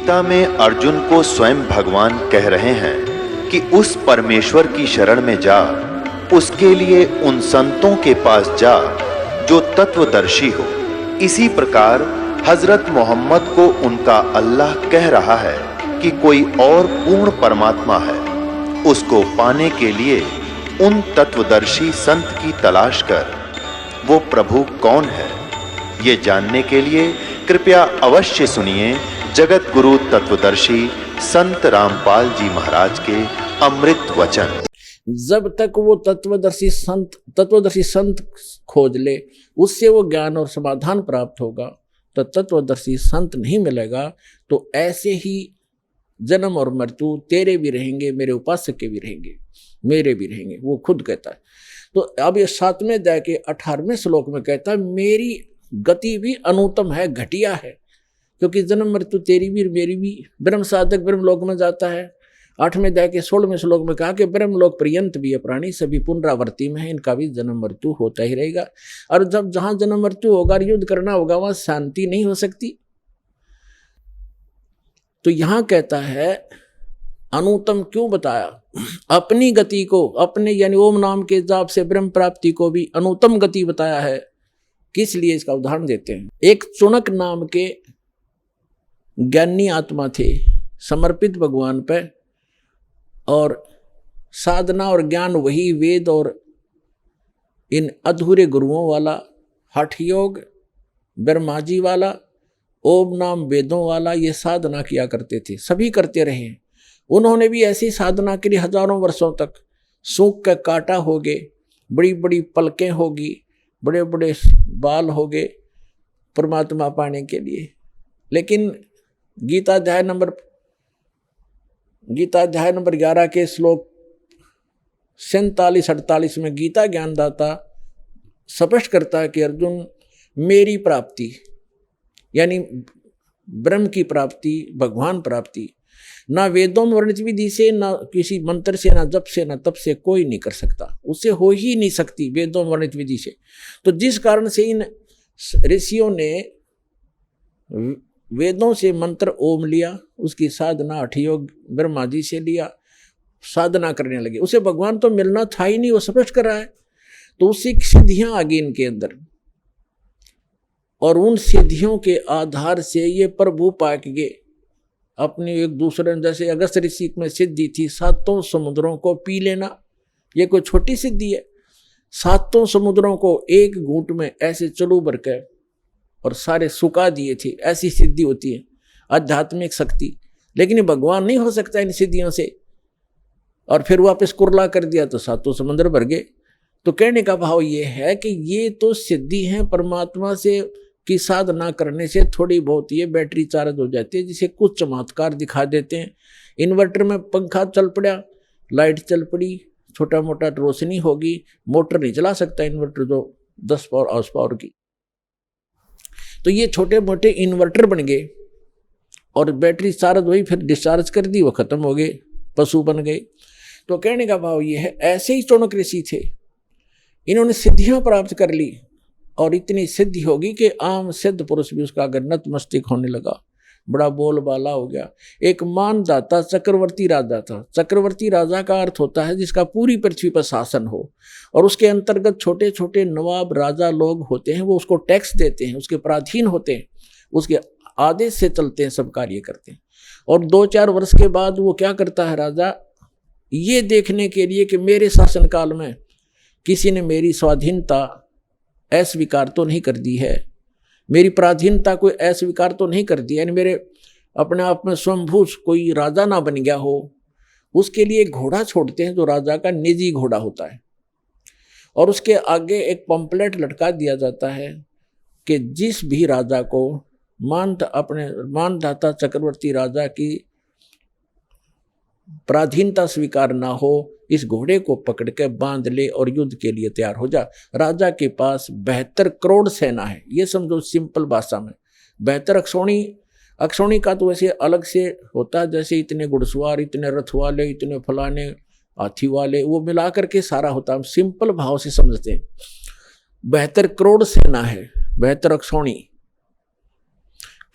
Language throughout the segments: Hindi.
गीता में अर्जुन को स्वयं भगवान कह रहे हैं कि उस परमेश्वर की शरण में जा, उसके लिए उन संतों के पास जा जो तत्वदर्शी हो। इसी प्रकार हजरत मोहम्मद को उनका अल्लाह कह रहा है कि कोई और पूर्ण परमात्मा है, उसको पाने के लिए उन तत्वदर्शी संत की तलाश कर। वो प्रभु कौन है, ये जानने के लिए कृपया अवश्य सुनिए जगत गुरु तत्वदर्शी संत रामपाल जी महाराज के अमृत वचन। जब तक वो तत्वदर्शी संत खोज ले, उससे वो ज्ञान और समाधान प्राप्त होगा। तो तत्वदर्शी संत नहीं मिलेगा तो ऐसे ही जन्म और मृत्यु तेरे भी रहेंगे, मेरे उपासक के भी रहेंगे, मेरे भी रहेंगे, वो खुद कहता है। तो अब ये 7वें अध्याय के 18वें श्लोक में कहता है मेरी गति भी अनुत्तम है, घटिया है, क्योंकि जन्म मृत्यु तेरी भी मेरी भी। ब्रह्म साधक ब्रह्मलोक में जाता है। 8वें अध्याय के 16वें श्लोक में कहा कि ब्रह्मलोक पर्यंत भी ये प्राणी सभी पुनरावृत्ति में है, इनका भी जन्म मृत्यु होता ही रहेगा। और जब जहां जन्म मृत्यु होगा, युद्ध करना होगा, वहां शांति नहीं हो सकती। तो यहां कहता है अनुत्तम क्यों बताया? अपनी गति को, अपने यानी ओम नाम के जाप से ब्रह्म प्राप्ति को भी अनुत्तम गति बताया है। किस लिए? इसका उदाहरण देते हैं। एक चुनक नाम के ज्ञानी आत्मा थे, समर्पित भगवान पे, और साधना और ज्ञान वही वेद और इन अधूरे गुरुओं वाला, हठ योग ब्रह्मा जी वाला, ओम नाम वेदों वाला, ये साधना किया करते थे, सभी करते रहे। उन्होंने भी ऐसी साधना के लिए हजारों वर्षों तक सूख का काटा हो गए, बड़ी बड़ी पलकें होगी, बड़े बड़े बाल हो गए परमात्मा पाने के लिए। लेकिन गीता अध्याय नंबर 11 के श्लोक 47-48 में गीता ज्ञानदाता स्पष्ट करता है कि अर्जुन, मेरी प्राप्ति यानी ब्रह्म की प्राप्ति, भगवान प्राप्ति, ना वेदों में वर्णित विधि से, ना किसी मंत्र से, ना जप से, ना तप से कोई नहीं कर सकता। उससे हो ही नहीं सकती वेदों में वर्णित विधि से। तो जिस कारण से इन ऋषियों ने वेदों से मंत्र ओम लिया, उसकी साधना हठ योग ब्रह्मा जी से लिया, साधना करने लगे। उसे भगवान तो मिलना था ही नहीं, वो स्पष्ट कर रहा है। तो उससे सिद्धियां आ गई इनके अंदर, और उन सिद्धियों के आधार से ये प्रभु पाक गए अपने एक दूसरे। जैसे अगस्त ऋषि में सिद्धि थी 7 समुद्रों को पी लेना, ये कोई छोटी सिद्धि है? 7 समुद्रों को एक घूंट में ऐसे चलू भर के और सारे सुखा दिए थे, ऐसी सिद्धि होती है आध्यात्मिक शक्ति। लेकिन भगवान नहीं हो सकता इन सिद्धियों से। और फिर वापस कुरला कर दिया तो 7 समुद्र भर गए। तो कहने का भाव ये है कि ये तो सिद्धि है परमात्मा से की साधना करने से थोड़ी बहुत ये बैटरी चार्ज हो जाती है, जिसे कुछ चमत्कार दिखा देते हैं। इन्वर्टर में पंखा चल पड़ा, लाइट चल पड़ी, छोटा मोटा रोशनी होगी, मोटर नहीं चला सकता इन्वर्टर जो 10 पावर हाउस पावर की। तो ये छोटे मोटे इन्वर्टर बन गए और बैटरी चार्ज हुई, फिर डिस्चार्ज कर दी, वो खत्म हो गए, पशु बन गए। तो कहने का भाव ये है, ऐसे ही चौनक ऋषि थे, इन्होंने सिद्धियां प्राप्त कर ली और इतनी सिद्धि होगी कि आम सिद्ध पुरुष भी उसका अगर नतमस्तक होने लगा, बड़ा बोलबाला हो गया। एक मानदाता चक्रवर्ती राजा था। चक्रवर्ती राजा का अर्थ होता है जिसका पूरी पृथ्वी पर शासन हो, और उसके अंतर्गत छोटे छोटे नवाब राजा लोग होते हैं, वो उसको टैक्स देते हैं, उसके पराधीन होते हैं, उसके आदेश से चलते हैं, सब कार्य करते हैं। और 2-4 वर्ष के बाद वो क्या करता है राजा, ये देखने के लिए कि मेरे शासनकाल में किसी ने मेरी स्वाधीनता अस्वीकार तो नहीं कर दी है, मेरी पराधीनता कोई अस्वीकार तो नहीं कर दिया, यानी मेरे अपने आप में स्वयंभू कोई राजा ना बन गया हो, उसके लिए एक घोड़ा छोड़ते हैं जो राजा का निजी घोड़ा होता है, और उसके आगे एक पंपलेट लटका दिया जाता है कि जिस भी राजा को अपने मानदाता चक्रवर्ती राजा की पराधीनता स्वीकार ना हो, इस घोड़े को पकड़ के बांध ले और युद्ध के लिए तैयार हो जा। राजा के पास 72 करोड़ सेना है, ये समझो सिंपल भाषा में। 72 अक्षौणी का तो वैसे अलग से होता है, जैसे इतने घुड़सवार, इतने रथ वाले, इतने फलाने हाथी वाले, वो मिला करके सारा होता है, हम सिंपल भाव से समझते हैं। 72 करोड़ सेना है, 72 अक्षौणी।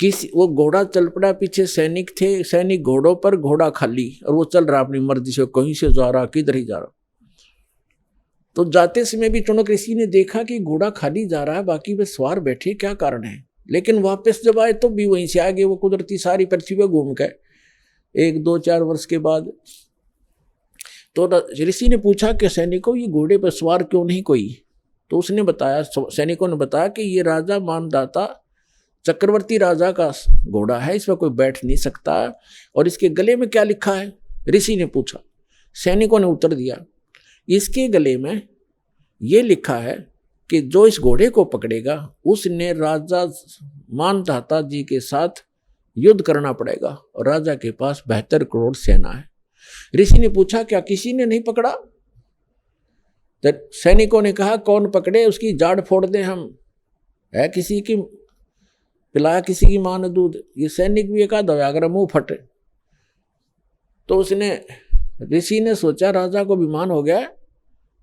किसी वो घोड़ा चल पड़ा, पीछे सैनिक थे, सैनिक घोड़ों पर, घोड़ा खाली, और वो चल रहा अपनी मर्जी से, कहीं से जा रहा, किधर ही जा रहा। तो जाते समय भी चुनक ऋषि ने देखा कि घोड़ा खाली जा रहा है, बाकी वे सवार बैठे, क्या कारण है। लेकिन वापस जब आए तो भी वहीं से आगे वो कुदरती सारी पृथ्वी पे घूम गए। 1, 2, 4 वर्ष के बाद तो ऋषि ने पूछा कि सैनिकों ये घोड़े पर सवार क्यों नहीं कोई। तो उसने बताया, सैनिकों ने बताया कि ये राजा मानदाता चक्रवर्ती राजा का घोड़ा है, इस पर कोई बैठ नहीं सकता। और इसके गले में क्या लिखा है, ऋषि ने पूछा। सैनिकों ने उत्तर दिया, इसके गले में ये लिखा है कि जो इस घोड़े को पकड़ेगा उसने राजा मानदाता जी के साथ युद्ध करना पड़ेगा, और राजा के पास 72 करोड़ सेना है। ऋषि ने पूछा, क्या किसी ने नहीं पकड़ा। तो सैनिकों ने कहा, कौन पकड़े, उसकी जाड़ फोड़ दे हम, है किसी की, पिलाया किसी की मां ने दूध। ये सैनिक भी एक आधा अगर मुंह फटे। तो उसने, ऋषि ने सोचा राजा को अभिमान हो गया,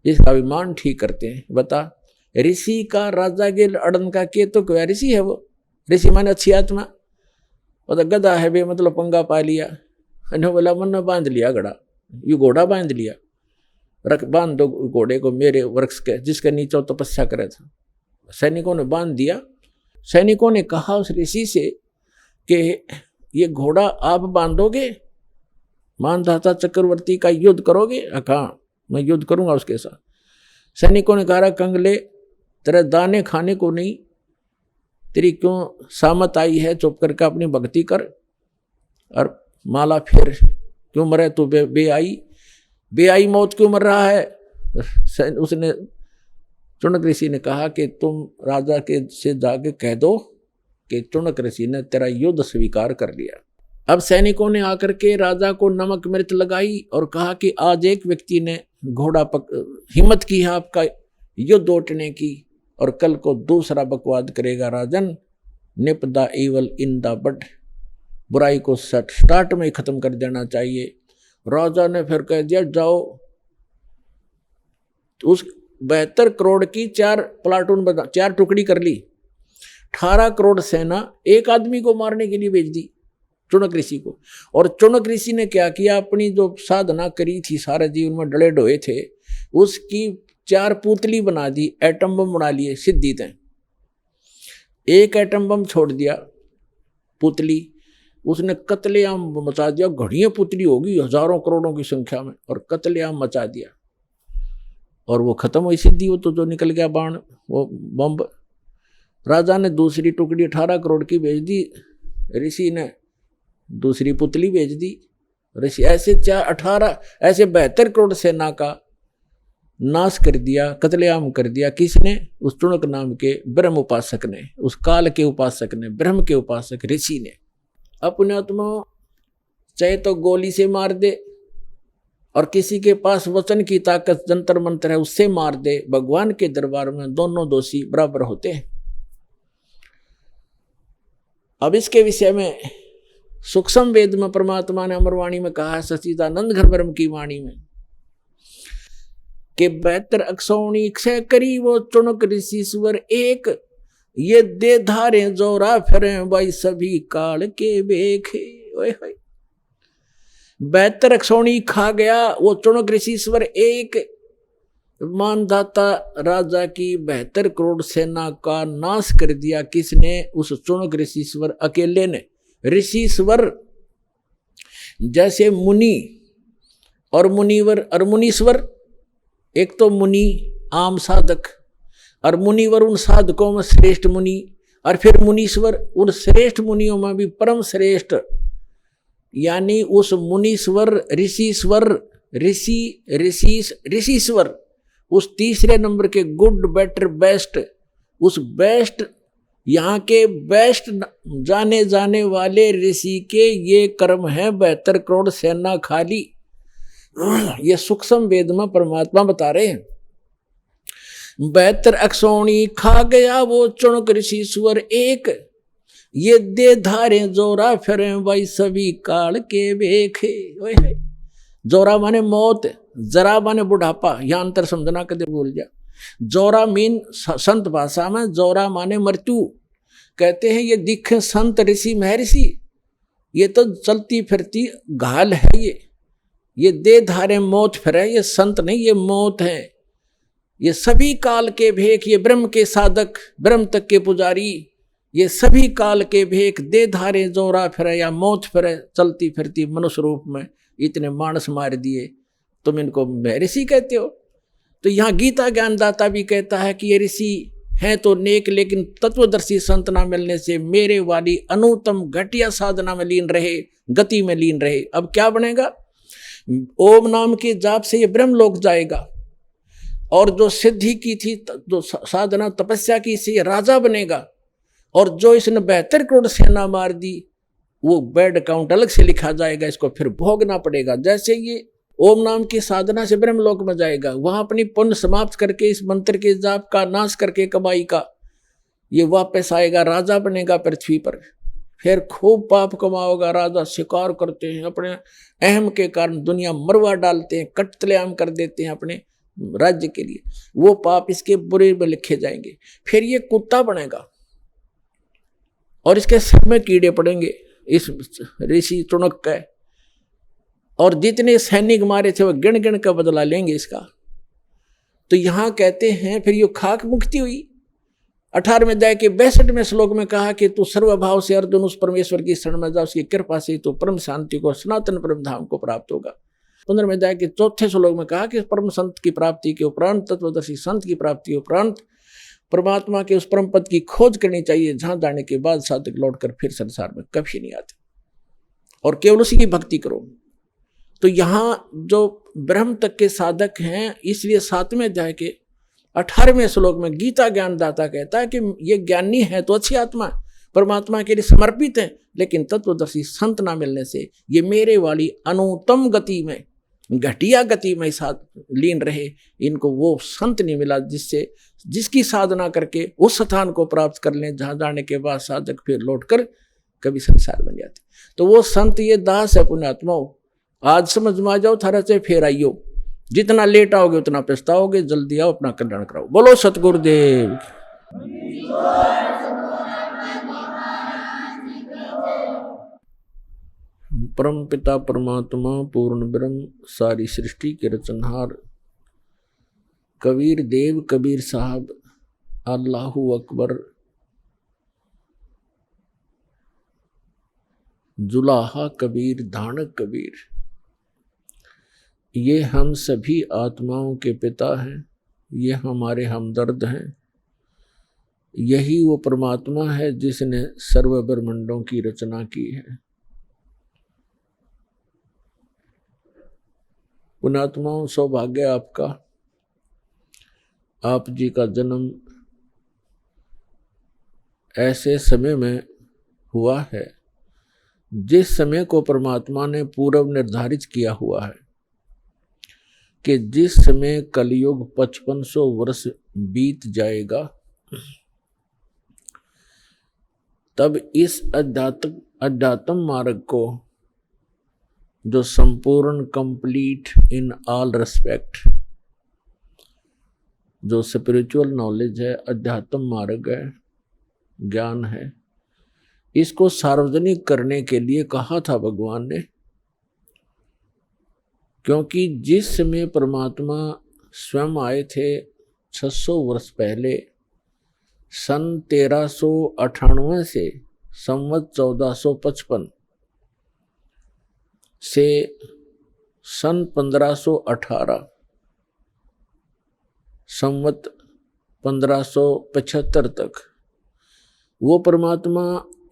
इसका अभिमान ठीक करते हैं। बता, ऋषि का राजा के अड़न का के तो क्या ऋषि है वो, ऋषि माने अच्छी आत्मा, और तो गधा है बे, मतलब पंगा पा लिया। बोला मन ने बांध लिया घड़ा, ये घोड़ा बांध लिया, रख बांध दो घोड़े को मेरे वृक्ष के जिसके नीचे तपस्या करे था। सैनिकों ने बांध दिया। सैनिकों ने कहा उस ऋषि से कि ये घोड़ा आप बांधोगे, मानदाता चक्रवर्ती का युद्ध करोगे। कहा मैं युद्ध करूंगा उसके साथ। सैनिकों ने कहा, कंगले तेरे दाने खाने को नहीं, तेरी क्यों सामत आई है, चुप करके अपनी भक्ति कर, और माला फिर क्यों मरे तू, बेआई मौत क्यों मर रहा है। उसने, चुनक ऋषि ने कहा कि तुम राजा के से जाके कह दो कि चुनक ऋषि ने तेरा युद्ध स्वीकार कर लिया। अब सैनिकों ने आकर के राजा को नमक मिर्च लगाई और कहा कि आज एक व्यक्ति ने हिम्मत की है आपका युद्ध उठने की, और कल को दूसरा बकवाद करेगा। Rajan, nip the evil in the bud, बुराई को स्टार्ट में ही खत्म कर देना चाहिए। राजा ने फिर कह दिया, जाओ। तो उस 72 करोड़ की 4 प्लाटून बना, 4 टुकड़ी कर ली। 18 करोड़ सेना एक आदमी को मारने के लिए भेज दी, चुनक ऋषि को। और चुनक ऋषि ने क्या किया, अपनी जो साधना करी थी, सारे जीवन में डले ढोए थे, उसकी 4 पुतली बना दी, एटम बम बना लिए सिद्धि तय। एक एटम बम छोड़ दिया पुतली, उसने कत्लेआम मचा दिया। घड़ियां पुतली होगी हजारों करोड़ों की संख्या में, और कत्लेआम मचा दिया, और वो खत्म हुई सिद्धि। वो तो जो निकल गया बाण, वो बम। राजा ने दूसरी टुकड़ी 18 करोड़ की भेज दी, ऋषि ने दूसरी पुतली भेज दी। ऋषि ऐसे 72 करोड़ सेना का नाश कर दिया, कत्लेआम कर दिया। किसने, उस चुनक नाम के ब्रह्म उपासक ने, उस काल के उपासक ने, ब्रह्म के उपासक ऋषि ने। अपने आत्मा चाहे तो गोली से मार दे, और किसी के पास वचन की ताकत जंतर मंत्र है उससे मार दे, भगवान के दरबार में दोनों दोषी बराबर होते हैं। अब इसके विषय में सूक्ष्म वेद में परमात्मा ने अमरवाणी में कहा है, सच्चिदानंद घर ब्रह्म की वाणी में, कि 72 अक्षौणी क्षय करी वो चुनक ऋषिश्वर एक, ये दे धारे जोरा फिरे भाई सभी काल के बेखे। 72 अक्षौणी खा गया वो चुनक ऋषिश्वर एक, मानदाता राजा की 72 करोड़ सेना का नाश कर दिया। किसने, उस चुनक ऋषिश्वर अकेले ने। ऋषिश्वर जैसे मुनि और मुनिवर और मुनीश्वर, एक तो मुनि आम साधक, और मुनिवर उन साधकों में श्रेष्ठ मुनि, और फिर मुनीश्वर उन श्रेष्ठ मुनियों में भी परम श्रेष्ठ, यानी उस मुनीश्वर ऋषिश्वर ऋषिश्वर उस तीसरे नंबर के गुड बेटर बेस्ट, उस बेस्ट यहाँ के बेस्ट जाने जाने वाले ऋषि के ये कर्म है 72 करोड़ सेना खाली। ये सूक्ष्म वेद में परमात्मा बता रहे हैं। 72 अक्षौणी खा गया वो चुनक ऋषिश्वर एक, ये दे धारे जोरा फिरे भाई सभी काल के बेखे। जोरा माने मौत, जरा माने बुढ़ापा, यह अंतर समझना कदे भूल जा। जोरा मीन संत भाषा में जोरा माने मृत्यु, कहते हैं ये दिखे संत ऋषि महर्षि, ये तो चलती फिरती घाल है, ये दे धारे मौत फिरे, ये संत नहीं ये मौत है। ये सभी काल के भेख, ये ब्रह्म के साधक, ब्रह्म तक के पुजारी, ये सभी काल के भेख दे धारे जोरा फिरे या मौत फिरे, चलती फिरती मनुष्य रूप में इतने मानस मार दिए, तुम इनको महर्षि कहते हो। तो यहाँ गीता ज्ञानदाता भी कहता है कि ये ऋषि हैं तो नेक, लेकिन तत्वदर्शी संत ना मिलने से मेरे वाली अनुत्तम घटिया साधना में लीन रहे, गति में लीन रहे। अब क्या बनेगा? ओम नाम के जाप से ये ब्रह्म लोक जाएगा, और जो सिद्धि की थी, जो साधना तपस्या की, से ये राजा बनेगा। और जो इसने 72 करोड़ सेना मार दी, वो बैड अकाउंट अलग से लिखा जाएगा, इसको फिर भोगना पड़ेगा। जैसे ये ओम नाम की साधना से ब्रह्मलोक में जाएगा, वहां अपनी पुण्य समाप्त करके इस मंत्र के जाप का नाश करके कमाई का ये वापस आएगा, राजा बनेगा पृथ्वी पर, फिर खूब पाप कमाओगा। राजा शिकार करते हैं, अपने अहम के कारण दुनिया मरवा डालते हैं, कत्लेआम कर देते हैं अपने राज्य के लिए, वो पाप इसके बुरे में लिखे जाएंगे। फिर ये कुत्ता बनेगा और इसके सिर में कीड़े पड़ेंगे इस ऋषि टुणक का, और जितने सैनिक मारे थे वो गिन गिन का बदला लेंगे इसका। तो यहां कहते हैं फिर ये खाक मुक्ति हुई। 18वें अध्याय के 62वें श्लोक में कहा कि तू सर्वभाव से अर्जुन उस परमेश्वर की शरण में जा, उसकी कृपा से तो परम शांति को, सनातन परम धाम को प्राप्त होगा। 15वें अध्याय के 4थे श्लोक में कहा कि परम संत की प्राप्ति के उपरांत, तत्वदर्शी संत की प्राप्ति के उपरांत परमात्मा के उस परम पद की खोज करनी चाहिए, जहां जाने के बाद साधक लौटकर फिर संसार में कभी नहीं आते, और केवल उसी की भक्ति करो। तो यहाँ जो ब्रह्म तक के साधक हैं, इसलिए 7वें अध्याय के 18वें श्लोक में गीता ज्ञानदाता कहता है कि ये ज्ञानी है तो अच्छी आत्मा, परमात्मा के लिए समर्पित है, लेकिन तत्वदर्शी संत ना मिलने से ये मेरे वाली अनुत्तम गति में, घटिया गति में साथ लीन रहे। इनको वो संत नहीं मिला जिसकी साधना करके उस स्थान को प्राप्त कर लें जहाँ जाने के बाद साधक फिर लौटकर कभी संसार बन जाते। तो वो संत ये दास है पुण्यात्माओं, आज समझ में आ जाओ, थारा से फिर आइयो, जितना लेट आओगे उतना पछताओगे, जल्दी आओ, अपना कल्याण कराओ। बोलो सतगुरुदेव। परम पिता परमात्मा पूर्ण ब्रह्म सारी सृष्टि के रचनहार कबीर देव कबीर साहब, अल्लाहू अकबर, जुलाहा कबीर, धानक कबीर, ये हम सभी आत्माओं के पिता हैं, ये हमारे हमदर्द हैं। यही वो परमात्मा है जिसने सर्व ब्रह्मांडों की रचना की है। पुण्यात्माओं, सौभाग्य आपका, आप जी का जन्म ऐसे समय में हुआ है जिस समय को परमात्मा ने पूर्व निर्धारित किया हुआ है कि जिस समय कलयुग 5500 वर्ष बीत जाएगा, तब इस अध्यात्म मार्ग को, जो संपूर्ण कंप्लीट इन ऑल रेस्पेक्ट, जो स्पिरिचुअल नॉलेज है, अध्यात्म मार्ग है, ज्ञान है, इसको सार्वजनिक करने के लिए कहा था भगवान ने। क्योंकि जिस समय परमात्मा स्वयं आए थे 600 वर्ष पहले, सन 1398 से संवत 1455 से सन 1518 संवत 1575 तक वो परमात्मा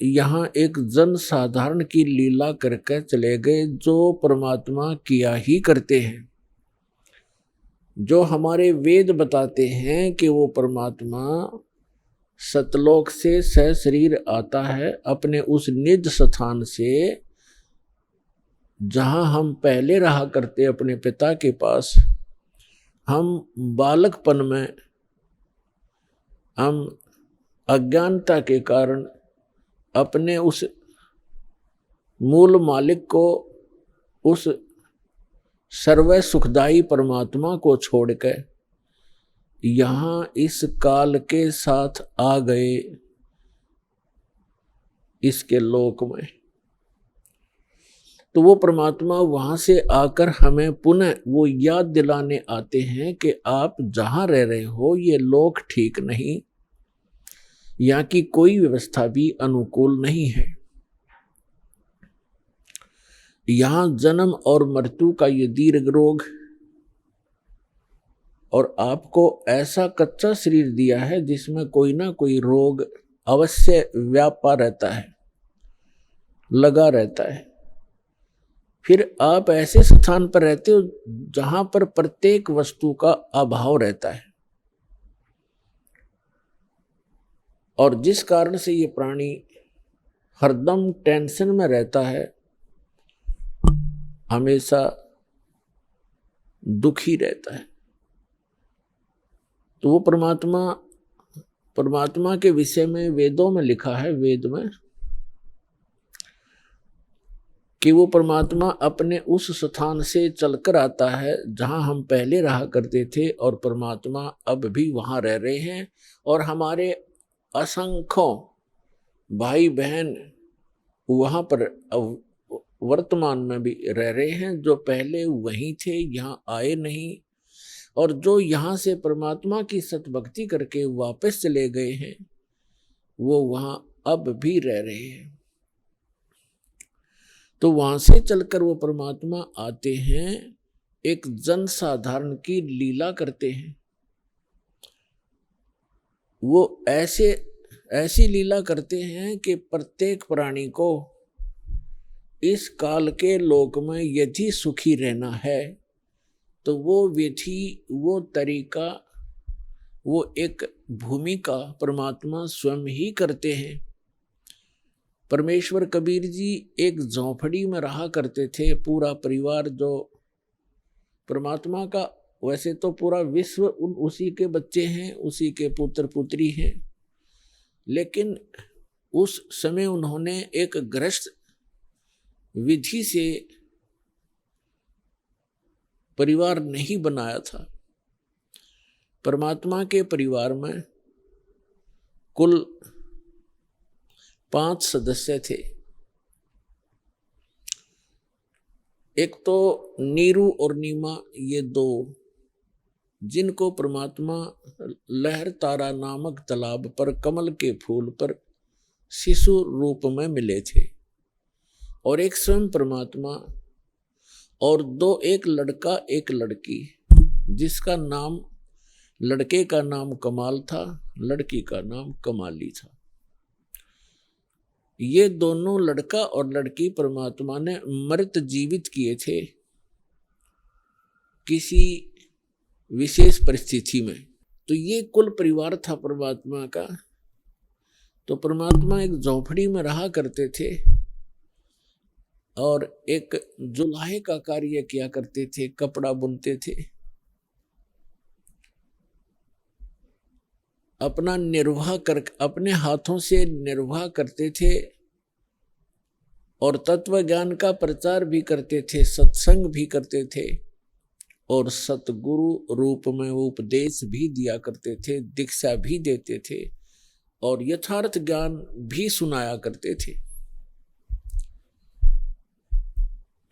यहाँ एक जन साधारण की लीला करके चले गए, जो परमात्मा किया ही करते हैं। जो हमारे वेद बताते हैं कि वो परमात्मा सतलोक से सशरीर आता है, अपने उस निज स्थान से जहाँ हम पहले रहा करते अपने पिता के पास। हम बालकपन में हम अज्ञानता के कारण अपने उस मूल मालिक को, उस सर्व सुखदायी परमात्मा को छोड़कर यहाँ इस काल के साथ आ गए, इसके लोक में। तो वो परमात्मा वहां से आकर हमें पुनः वो याद दिलाने आते हैं कि आप जहां रह रहे हो ये लोक ठीक नहीं, यहाँ की कोई व्यवस्था भी अनुकूल नहीं है। यहाँ जन्म और मृत्यु का ये दीर्घ रोग, और आपको ऐसा कच्चा शरीर दिया है जिसमें कोई ना कोई रोग अवश्य व्यापा रहता है, लगा रहता है। फिर आप ऐसे स्थान पर रहते हो जहां पर प्रत्येक वस्तु का अभाव रहता है, और जिस कारण से ये प्राणी हरदम टेंशन में रहता है, हमेशा दुखी रहता है। तो वो परमात्मा के विषय में वेदों में लिखा है, वेद में, कि वो परमात्मा अपने उस स्थान से चलकर आता है जहां हम पहले रहा करते थे, और परमात्मा अब भी वहां रह रहे हैं, और हमारे असंख्यों भाई बहन वहां पर वर्तमान में भी रह रहे हैं, जो पहले वहीं थे, यहाँ आए नहीं, और जो यहाँ से परमात्मा की सतभक्ति करके वापस चले गए हैं, वो वहाँ अब भी रह रहे हैं। तो वहां से चलकर वो परमात्मा आते हैं, एक जन साधारण की लीला करते हैं। वो ऐसी लीला करते हैं कि प्रत्येक प्राणी को इस काल के लोक में यदि सुखी रहना है तो वो विधि, वो तरीका, वो एक भूमिका परमात्मा स्वयं ही करते हैं। परमेश्वर कबीर जी एक झोंपड़ी में रहा करते थे, पूरा परिवार जो परमात्मा का, वैसे तो पूरा विश्व उसी के बच्चे हैं, उसी के पुत्र पुत्री हैं, लेकिन उस समय उन्होंने एक गृहस्थ विधि से परिवार नहीं बनाया था। परमात्मा के परिवार में कुल 5 सदस्य थे। एक तो नीरू और नीमा, ये 2, जिनको परमात्मा लहर तारा नामक तालाब पर कमल के फूल पर शिशु रूप में मिले थे, और एक स्वयं परमात्मा, और 2, एक लड़का एक लड़की, जिसका नाम, लड़के का नाम कमाल था, लड़की का नाम कमाली था। ये दोनों लड़का और लड़की परमात्मा ने मृत जीवित किए थे किसी विशेष परिस्थिति में। तो ये कुल परिवार था परमात्मा का। तो परमात्मा एक झोंपड़ी में रहा करते थे और एक जुलाहे का कार्य किया करते थे, कपड़ा बुनते थे, अपना निर्वाह कर, अपने हाथों से निर्वाह करते थे, और तत्व ज्ञान का प्रचार भी करते थे, सत्संग भी करते थे, और सतगुरु रूप में वो उपदेश भी दिया करते थे, दीक्षा भी देते थे, और यथार्थ ज्ञान भी सुनाया करते थे।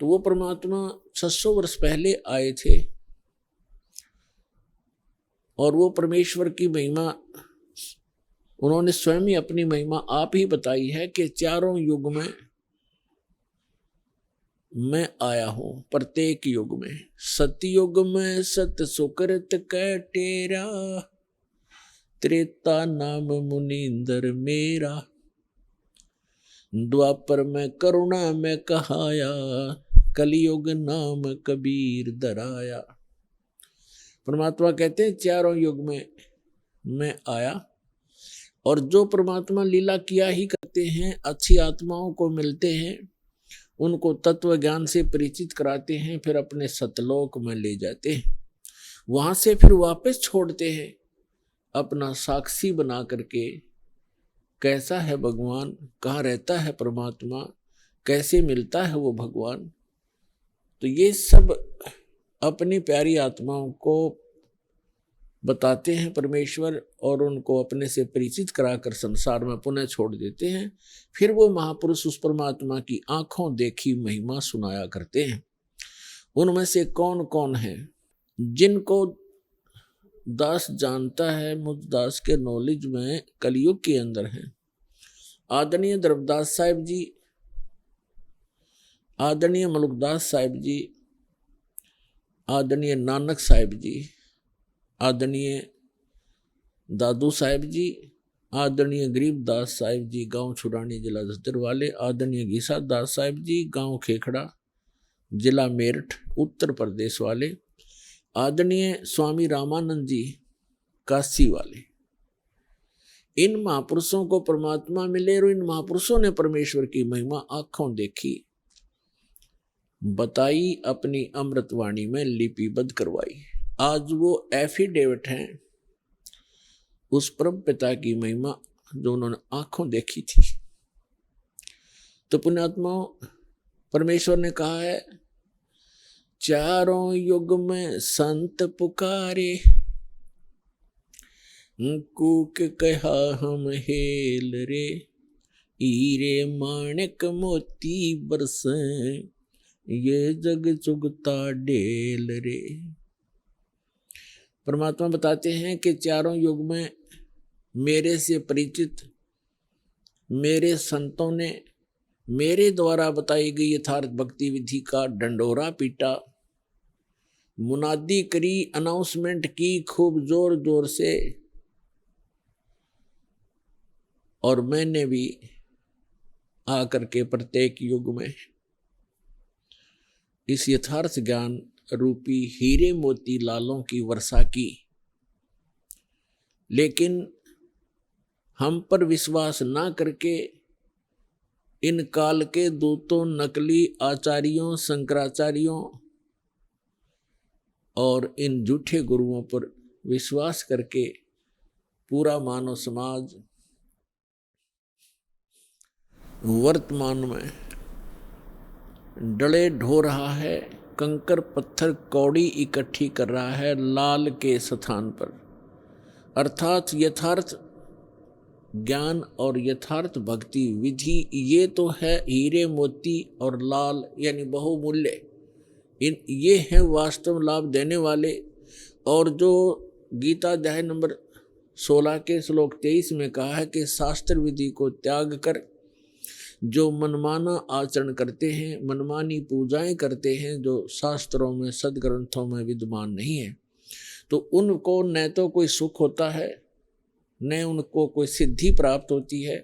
तो वो परमात्मा 600 वर्ष पहले आए थे, और वो परमेश्वर की महिमा उन्होंने स्वयं ही अपनी महिमा आप ही बताई है कि चारों युग में मैं आया हूं, प्रत्येक युग में। सतयुग में सत सुकृत कै टेरा, त्रेता नाम मुनींदर मेरा, द्वापर में करुणा में कहाया, कलयुग नाम कबीर दराया। परमात्मा कहते हैं चारों युग में मैं आया, और जो परमात्मा लीला किया ही करते हैं, अच्छी आत्माओं को मिलते हैं, उनको तत्व ज्ञान से परिचित कराते हैं, फिर अपने सतलोक में ले जाते हैं, वहां से फिर वापस छोड़ते हैं अपना साक्षी बना करके। कैसा है भगवान, कहाँ रहता है परमात्मा, कैसे मिलता है वो भगवान। तो ये सब अपनी प्यारी आत्माओं को बताते हैं परमेश्वर और उनको अपने से परिचित कराकर संसार में पुनः छोड़ देते हैं। फिर वो महापुरुष उस परमात्मा की आंखों देखी महिमा सुनाया करते हैं। उनमें से कौन कौन है जिनको दास जानता है, मुझ दास के नॉलेज में कलयुग के अंदर है। आदरणीय द्रवदास साहिब जी, आदरणीय मलुकदास साहिब जी, आदरणीय नानक साहिब जी, आदरणीय दादू साहिब जी, आदरणीय गरीबदास साहिब जी गांव छुरानी जिला झज्जर वाले, आदरणीय घीसा दास साहिब जी गांव खेखड़ा जिला मेरठ उत्तर प्रदेश वाले, आदरणीय स्वामी रामानंद जी काशी वाले, इन महापुरुषों को परमात्मा मिले और इन महापुरुषों ने परमेश्वर की महिमा आंखों देखी, बताई, अपनी अमृतवाणी में लिपिबद्ध करवाई। आज वो एफिडेविट हैं उस परम पिता की महिमा जो उन्होंने आंखों देखी थी। तो पुण्यात्माओं, परमेश्वर ने कहा है, चारों युग में संत पुकारे, कूक कहा हम हेल रे, हीरे माणिक मोती बरसे, ये जग चुगता ढेल रे। परमात्मा बताते हैं कि चारों युग में मेरे से परिचित मेरे संतों ने मेरे द्वारा बताई गई यथार्थ भक्ति विधि का डंडोरा पीटा, मुनादी करी, अनाउंसमेंट की खूब जोर जोर से, और मैंने भी आकर के प्रत्येक युग में इस यथार्थ ज्ञान रूपी हीरे मोती लालों की वर्षा की। लेकिन हम पर विश्वास ना करके इन काल के दूतों, नकली आचार्यों, शंकराचार्यों और इन झूठे गुरुओं पर विश्वास करके पूरा मानव समाज वर्तमान में डले ढो रहा है, कंकर पत्थर कौड़ी इकट्ठी कर रहा है लाल के स्थान पर। अर्थात यथार्थ ज्ञान और यथार्थ भक्ति विधि ये तो है हीरे मोती और लाल यानी बहुमूल्य, इन ये हैं वास्तव लाभ देने वाले। और जो गीता अध्याय नंबर 16 के श्लोक 23 में कहा है कि शास्त्र विधि को त्याग कर जो मनमाना आचरण करते हैं, मनमानी पूजाएं करते हैं जो शास्त्रों में सदग्रंथों में विद्यमान नहीं है, तो उनको न तो कोई सुख होता है, न उनको कोई सिद्धि प्राप्त होती है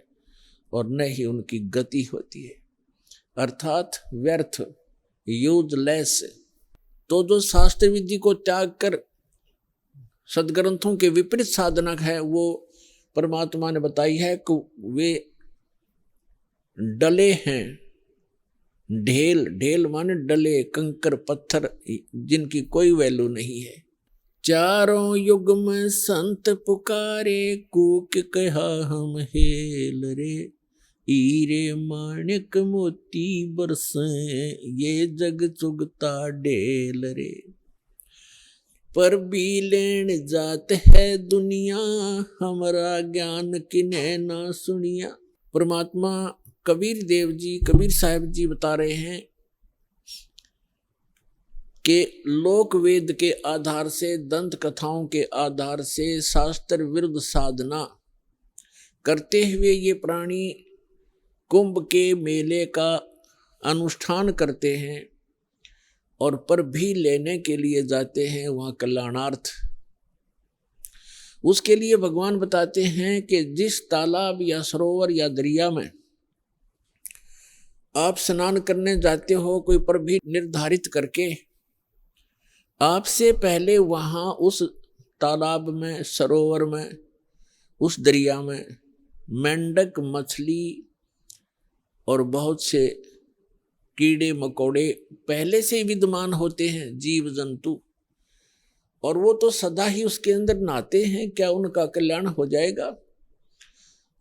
और न ही उनकी गति होती है, अर्थात व्यर्थ, यूजलेस। तो जो शास्त्र विधि को त्याग कर सदग्रंथों के विपरीत साधनक है, वो परमात्मा ने बताई है कि वे डले हैं, ढेल, ढेल माने डले, कंकर पत्थर जिनकी कोई वैल्यू नहीं है। चारों युग में संत पुकारे, कूक कहा हम हेल रे, हीरे माणिक मोती बरसे, ये जग चुगता ढेल रे। पर भी लेन जात है दुनिया, हमारा ज्ञान किन्हे ना सुनिया। परमात्मा कबीर देव जी, कबीर साहिब जी बता रहे हैं कि लोक वेद के आधार से, दंत कथाओं के आधार से शास्त्र विरुद्ध साधना करते हुए ये प्राणी कुंभ के मेले का अनुष्ठान करते हैं और पर भी लेने के लिए जाते हैं वहाँ कल्याणार्थ। उसके लिए भगवान बताते हैं कि जिस तालाब या सरोवर या दरिया में आप स्नान करने जाते हो, कोई पर भी निर्धारित करके, आपसे पहले वहाँ उस तालाब में, सरोवर में, उस दरिया में मेंढक, मछली और बहुत से कीड़े मकोड़े पहले से ही विद्यमान होते हैं, जीव जंतु, और वो तो सदा ही उसके अंदर नहाते हैं। क्या उनका कल्याण हो जाएगा?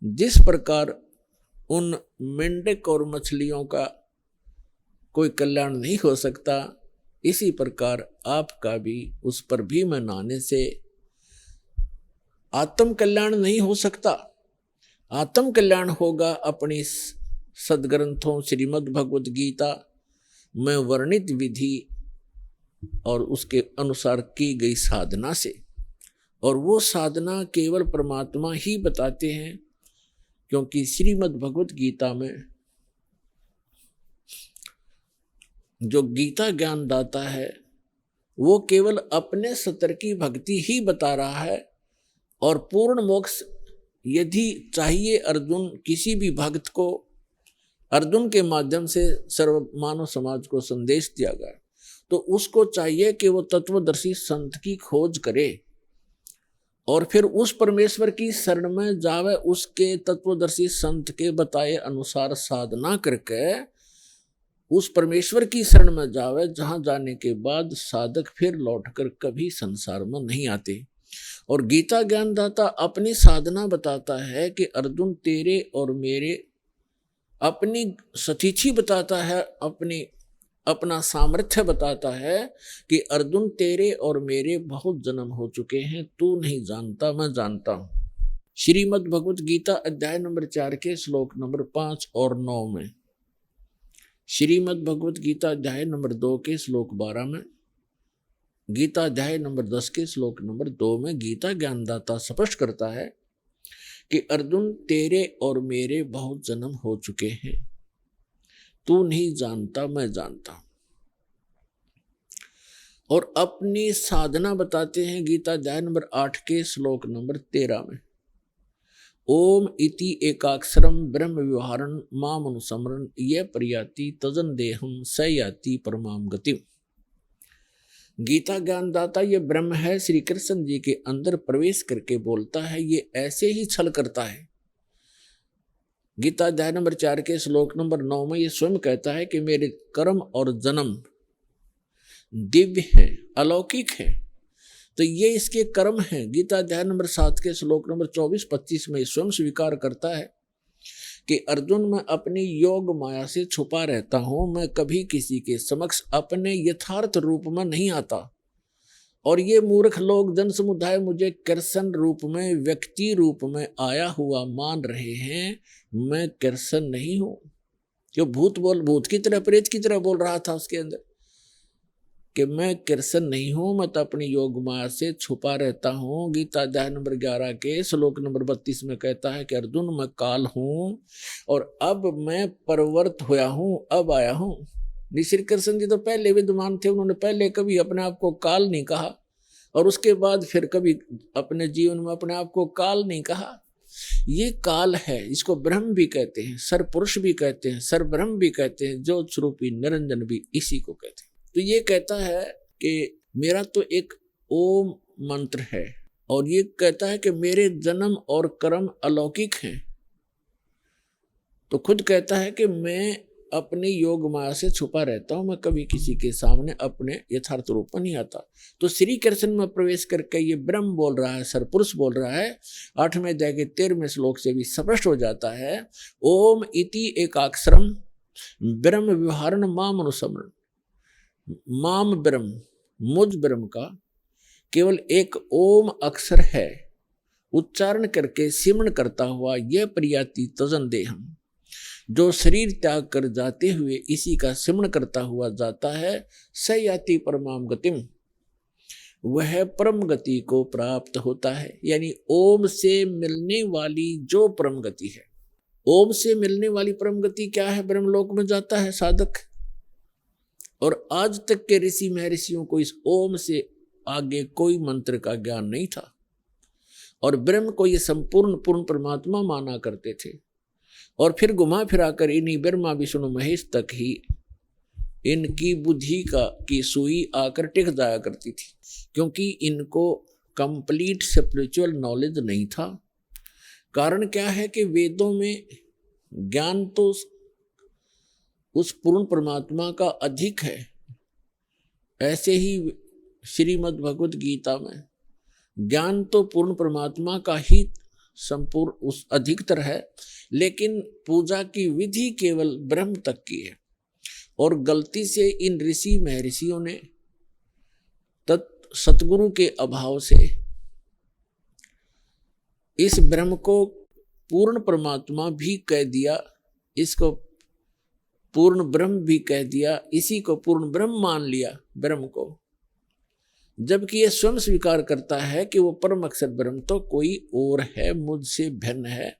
जिस प्रकार उन मेंढक और मछलियों का कोई कल्याण नहीं हो सकता, इसी प्रकार आपका भी उस पर भी में नहाने से आत्म कल्याण नहीं हो सकता। आत्म कल्याण होगा अपनी सदग्रंथों श्रीमद् भगवत गीता में वर्णित विधि और उसके अनुसार की गई साधना से। और वो साधना केवल परमात्मा ही बताते हैं, क्योंकि श्रीमद् भगवत गीता में जो गीता ज्ञान दाता है वो केवल अपने सतर की भक्ति ही बता रहा है। और पूर्ण मोक्ष यदि चाहिए अर्जुन किसी भी भक्त को, अर्जुन के माध्यम से सर्व मानव समाज को संदेश दिया गया, तो उसको चाहिए कि वो तत्वदर्शी संत की खोज करे और फिर उस परमेश्वर की शरण में जावे, उसके तत्वदर्शी संत के बताए अनुसार साधना करके उस परमेश्वर की शरण में जावे, जहां जाने के बाद साधक फिर लौटकर कभी संसार में नहीं आते। और गीता ज्ञानदाता अपनी साधना बताता है कि अर्जुन तेरे और मेरे, अपनी सतीथि बताता है, अपना सामर्थ्य बताता है कि अर्जुन तेरे और मेरे बहुत जन्म हो चुके हैं, तू नहीं जानता मैं जानता हूं। श्रीमद् भगवत गीता अध्याय नंबर 4 के श्लोक नंबर 5 और 9 में, श्रीमद् भगवत गीता अध्याय नंबर 2 के श्लोक 12 में, गीता अध्याय नंबर 10 के श्लोक नंबर 2 में गीता ज्ञानदाता स्पष्ट करता है कि अर्जुन तेरे और मेरे बहुत जन्म हो चुके हैं, तू नहीं जानता मैं जानता हूं। और अपनी साधना बताते हैं गीता अध्याय नंबर 8 के श्लोक नंबर 13 में, ओम इति एकाक्षरम ब्रह्म व्यवहारं माम अनुसमरन् ये प्रयाति तजन देहम स याति परमाम गतिम। गीता ज्ञानदाता ये ब्रह्म है, श्री कृष्ण जी के अंदर प्रवेश करके बोलता है, ये ऐसे ही छल करता है। गीता अध्याय नंबर 4 के श्लोक नंबर 9 में ये स्वयं कहता है कि मेरे कर्म और जन्म दिव्य हैं, अलौकिक हैं, तो ये इसके कर्म हैं। गीता अध्याय नंबर 7 के श्लोक नंबर 24-25 में स्वयं स्वीकार करता है कि अर्जुन मैं अपनी योग माया से छुपा रहता हूं, मैं कभी किसी के समक्ष अपने यथार्थ रूप में नहीं आता। और ये मूर्ख लोग जन समुदाय मुझे कृष्ण रूप में, व्यक्ति रूप में आया हुआ मान रहे हैं, मैं कृष्ण नहीं हूं। जो भूत की तरह, प्रेत की तरह बोल रहा था उसके अंदर कि मैं कृष्ण नहीं हूं, मैं तो अपनी योग माया से छुपा रहता हूं। गीता अध्याय नंबर 11 के श्लोक नंबर 32 में कहता है कि अर्जुन मैं काल हूं और अब मैं परिवर्त होया हूं, अब आया हूं। श्री कृष्ण जी तो पहले विद्वान थे, उन्होंने पहले कभी अपने आप को काल नहीं कहा और उसके बाद फिर कभी अपने जीवन में अपने आप को काल नहीं कहा। ये काल है, इसको ब्रह्म भी कहते हैं, सरपुरुष भी कहते हैं, सरब्रह्म भी कहते हैं, ज्योत स्वरूपी निरंजन भी इसी को कहते हैं। तो ये कहता है कि मेरा तो एक ओम मंत्र है और ये कहता है कि मेरे जन्म और कर्म अलौकिक हैं। तो खुद कहता है कि मैं अपने योग माया से छुपा रहता हूं, मैं कभी किसी के सामने अपने यथार्थ रूप में नहीं आता। तो श्री कृष्ण में प्रवेश करके ये ब्रह्म बोल रहा है, सरपुरुष बोल रहा है। 8वें अध्याय के 13वें श्लोक से भी स्पष्ट हो जाता है, ओम इति एकाक्षरम ब्रह्म व्यवहारं माम अनुसमरन्। माम ब्रह्म, मुझ ब्रह्म का केवल एक ओम अक्षर है, उच्चारण करके सिमरण करता हुआ यह प्रयाति तजन देहम, जो शरीर त्याग कर जाते हुए इसी का सिमरण करता हुआ जाता है, स याति परमाम गतिम, वह परम गति को प्राप्त होता है। यानी ओम से मिलने वाली जो परम गति है, ओम से मिलने वाली परम गति क्या है? ब्रह्मलोक में जाता है साधक। और आज तक के ऋषि महर्षियों को इस ओम से आगे कोई मंत्र का ज्ञान नहीं था और ब्रह्म को ये संपूर्ण पूर्ण परमात्मा माना करते थे। और फिर घुमा फिराकर इन्हीं ब्रह्मा विष्णु महेश तक ही इनकी बुद्धि की सुई आकर टिक जाया करती थी, क्योंकि इनको कंप्लीट स्पिरिचुअल नॉलेज नहीं था। कारण क्या है कि वेदों में ज्ञान तो उस पूर्ण परमात्मा का अधिक है, ऐसे ही श्रीमद् भगवत गीता में ज्ञान तो पूर्ण परमात्मा का ही संपूर्ण उस अधिकतर है, लेकिन पूजा की विधि केवल ब्रह्म तक की है। और गलती से इन ऋषि महर्षियों ने सतगुरु के अभाव से इस ब्रह्म को पूर्ण परमात्मा भी कह दिया, इसको पूर्ण ब्रह्म भी कह दिया, इसी को पूर्ण ब्रह्म मान लिया ब्रह्म को, जबकि यह स्वयं स्वीकार करता है कि वो परम अक्षर ब्रह्म तो कोई और है, मुझसे भिन्न है,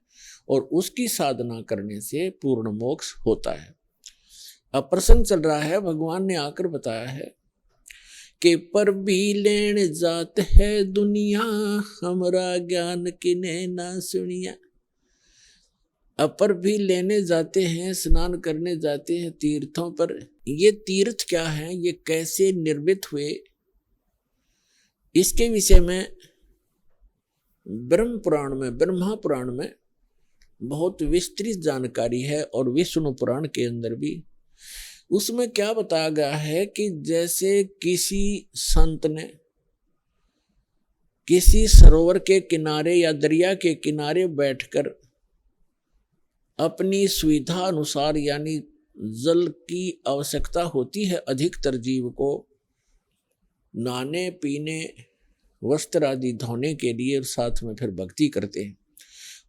और उसकी साधना करने से पूर्ण मोक्ष होता है। अब प्रसंग चल रहा है, भगवान ने आकर बताया है कि पर भी लेन जात है दुनिया, हमरा ज्ञान किने ना सुनिया। अपर भी लेने जाते हैं, स्नान करने जाते हैं तीर्थों पर। ये तीर्थ क्या है, ये कैसे निर्मित हुए, इसके विषय में ब्रह्म पुराण में, ब्रह्मा पुराण में बहुत विस्तृत जानकारी है, और विष्णु पुराण के अंदर भी। उसमें क्या बताया गया है कि जैसे किसी संत ने किसी सरोवर के किनारे या दरिया के किनारे बैठकर अपनी सुविधा अनुसार, यानी जल की आवश्यकता होती है अधिकतर जीव को नहाने पीने वस्त्र आदि धोने के लिए, और साथ में फिर भक्ति करते हैं,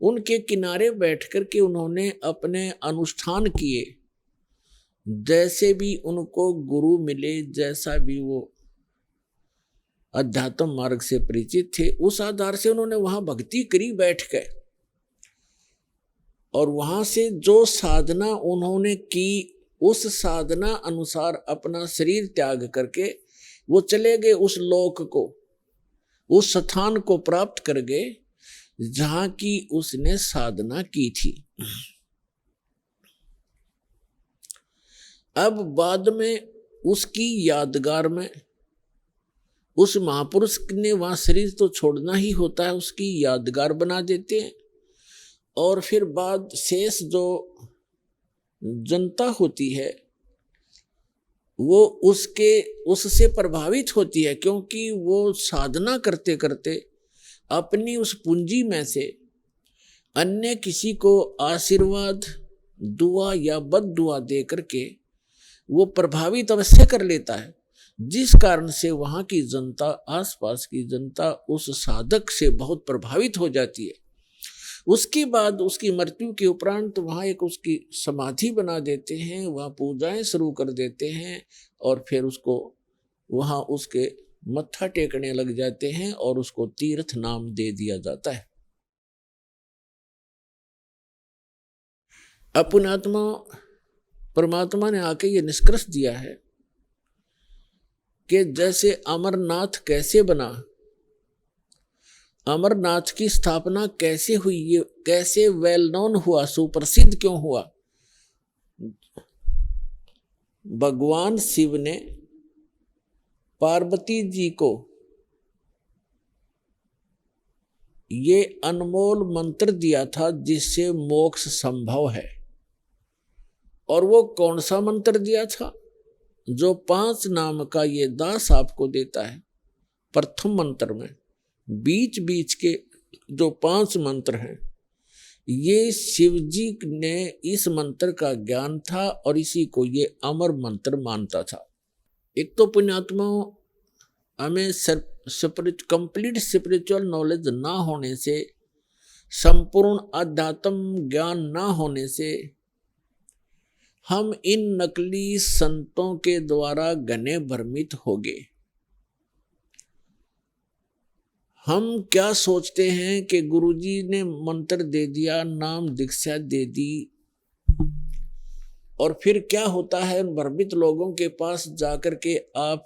उनके किनारे बैठ कर के उन्होंने अपने अनुष्ठान किए, जैसे भी उनको गुरु मिले, जैसा भी वो अध्यात्म मार्ग से परिचित थे, उस आधार से उन्होंने वहां भक्ति करी बैठ के, और वहां से जो साधना उन्होंने की, उस साधना अनुसार अपना शरीर त्याग करके वो चले गए उस लोक को, उस स्थान को प्राप्त कर गए जहां की उसने साधना की थी। अब बाद में उसकी यादगार में उस महापुरुष ने वहां शरीर तो छोड़ना ही होता है, उसकी यादगार बना देते हैं, और फिर बाद शेष जो जनता होती है वो उससे प्रभावित होती है, क्योंकि वो साधना करते करते अपनी उस पूंजी में से अन्य किसी को आशीर्वाद, दुआ या बद दुआ दे करके वो प्रभावित अवश्य कर लेता है, जिस कारण से वहाँ की जनता, आसपास की जनता उस साधक से बहुत प्रभावित हो जाती है। उसके बाद उसकी मृत्यु के उपरांत वहाँ एक उसकी समाधि बना देते हैं, वहाँ पूजाएं शुरू कर देते हैं, और फिर उसको वहाँ उसके मत्था टेकने लग जाते हैं, और उसको तीर्थ नाम दे दिया जाता है। अपुणात्मा परमात्मा ने आके ये निष्कर्ष दिया है कि जैसे अमरनाथ कैसे बना, अमरनाथ की स्थापना कैसे हुई, ये कैसे वेल नोन हुआ, सुप्रसिद्ध क्यों हुआ। भगवान शिव ने पार्वती जी को ये अनमोल मंत्र दिया था जिससे मोक्ष संभव है, और वो कौन सा मंत्र दिया था, जो 5 नाम का ये दास आपको देता है। प्रथम मंत्र में बीच बीच के जो 5 मंत्र हैं, ये शिव जी ने इस मंत्र का ज्ञान था, और इसी को ये अमर मंत्र मानता था। एक तो पुण्यात्मा हमें कंप्लीट स्पिरिचुअल नॉलेज ना होने से, संपूर्ण अध्यात्म ज्ञान ना होने से, हम इन नकली संतों के द्वारा घने भ्रमित हो गए। हम क्या सोचते हैं कि गुरुजी ने मंत्र दे दिया, नाम दीक्षा दे दी, और फिर क्या होता है, भ्रमित लोगों के पास जाकर के आप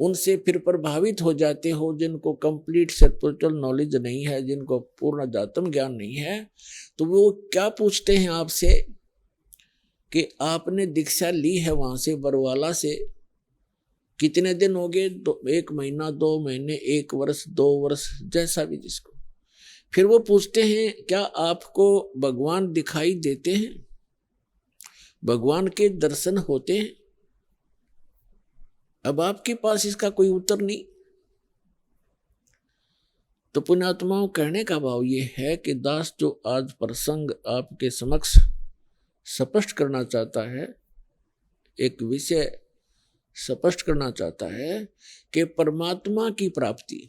उनसे फिर प्रभावित हो जाते हो, जिनको कंप्लीट स्पिरिचुअल नॉलेज नहीं है, जिनको पूर्ण अध्यात्म ज्ञान नहीं है। तो वो क्या पूछते हैं आपसे कि आपने दीक्षा ली है वहां से, बरवाला से, कितने दिन हो गए, 1 महीना, 2 महीने, 1 वर्ष, 2 वर्ष, जैसा भी जिसको। फिर वो पूछते हैं क्या आपको भगवान दिखाई देते हैं, भगवान के दर्शन होते हैं। अब आपके पास इसका कोई उत्तर नहीं। तो पुण्यात्माओं, कहने का भाव ये है कि दास जो आज प्रसंग आपके समक्ष स्पष्ट करना चाहता है, एक विषय स्पष्ट करना चाहता है कि परमात्मा की प्राप्ति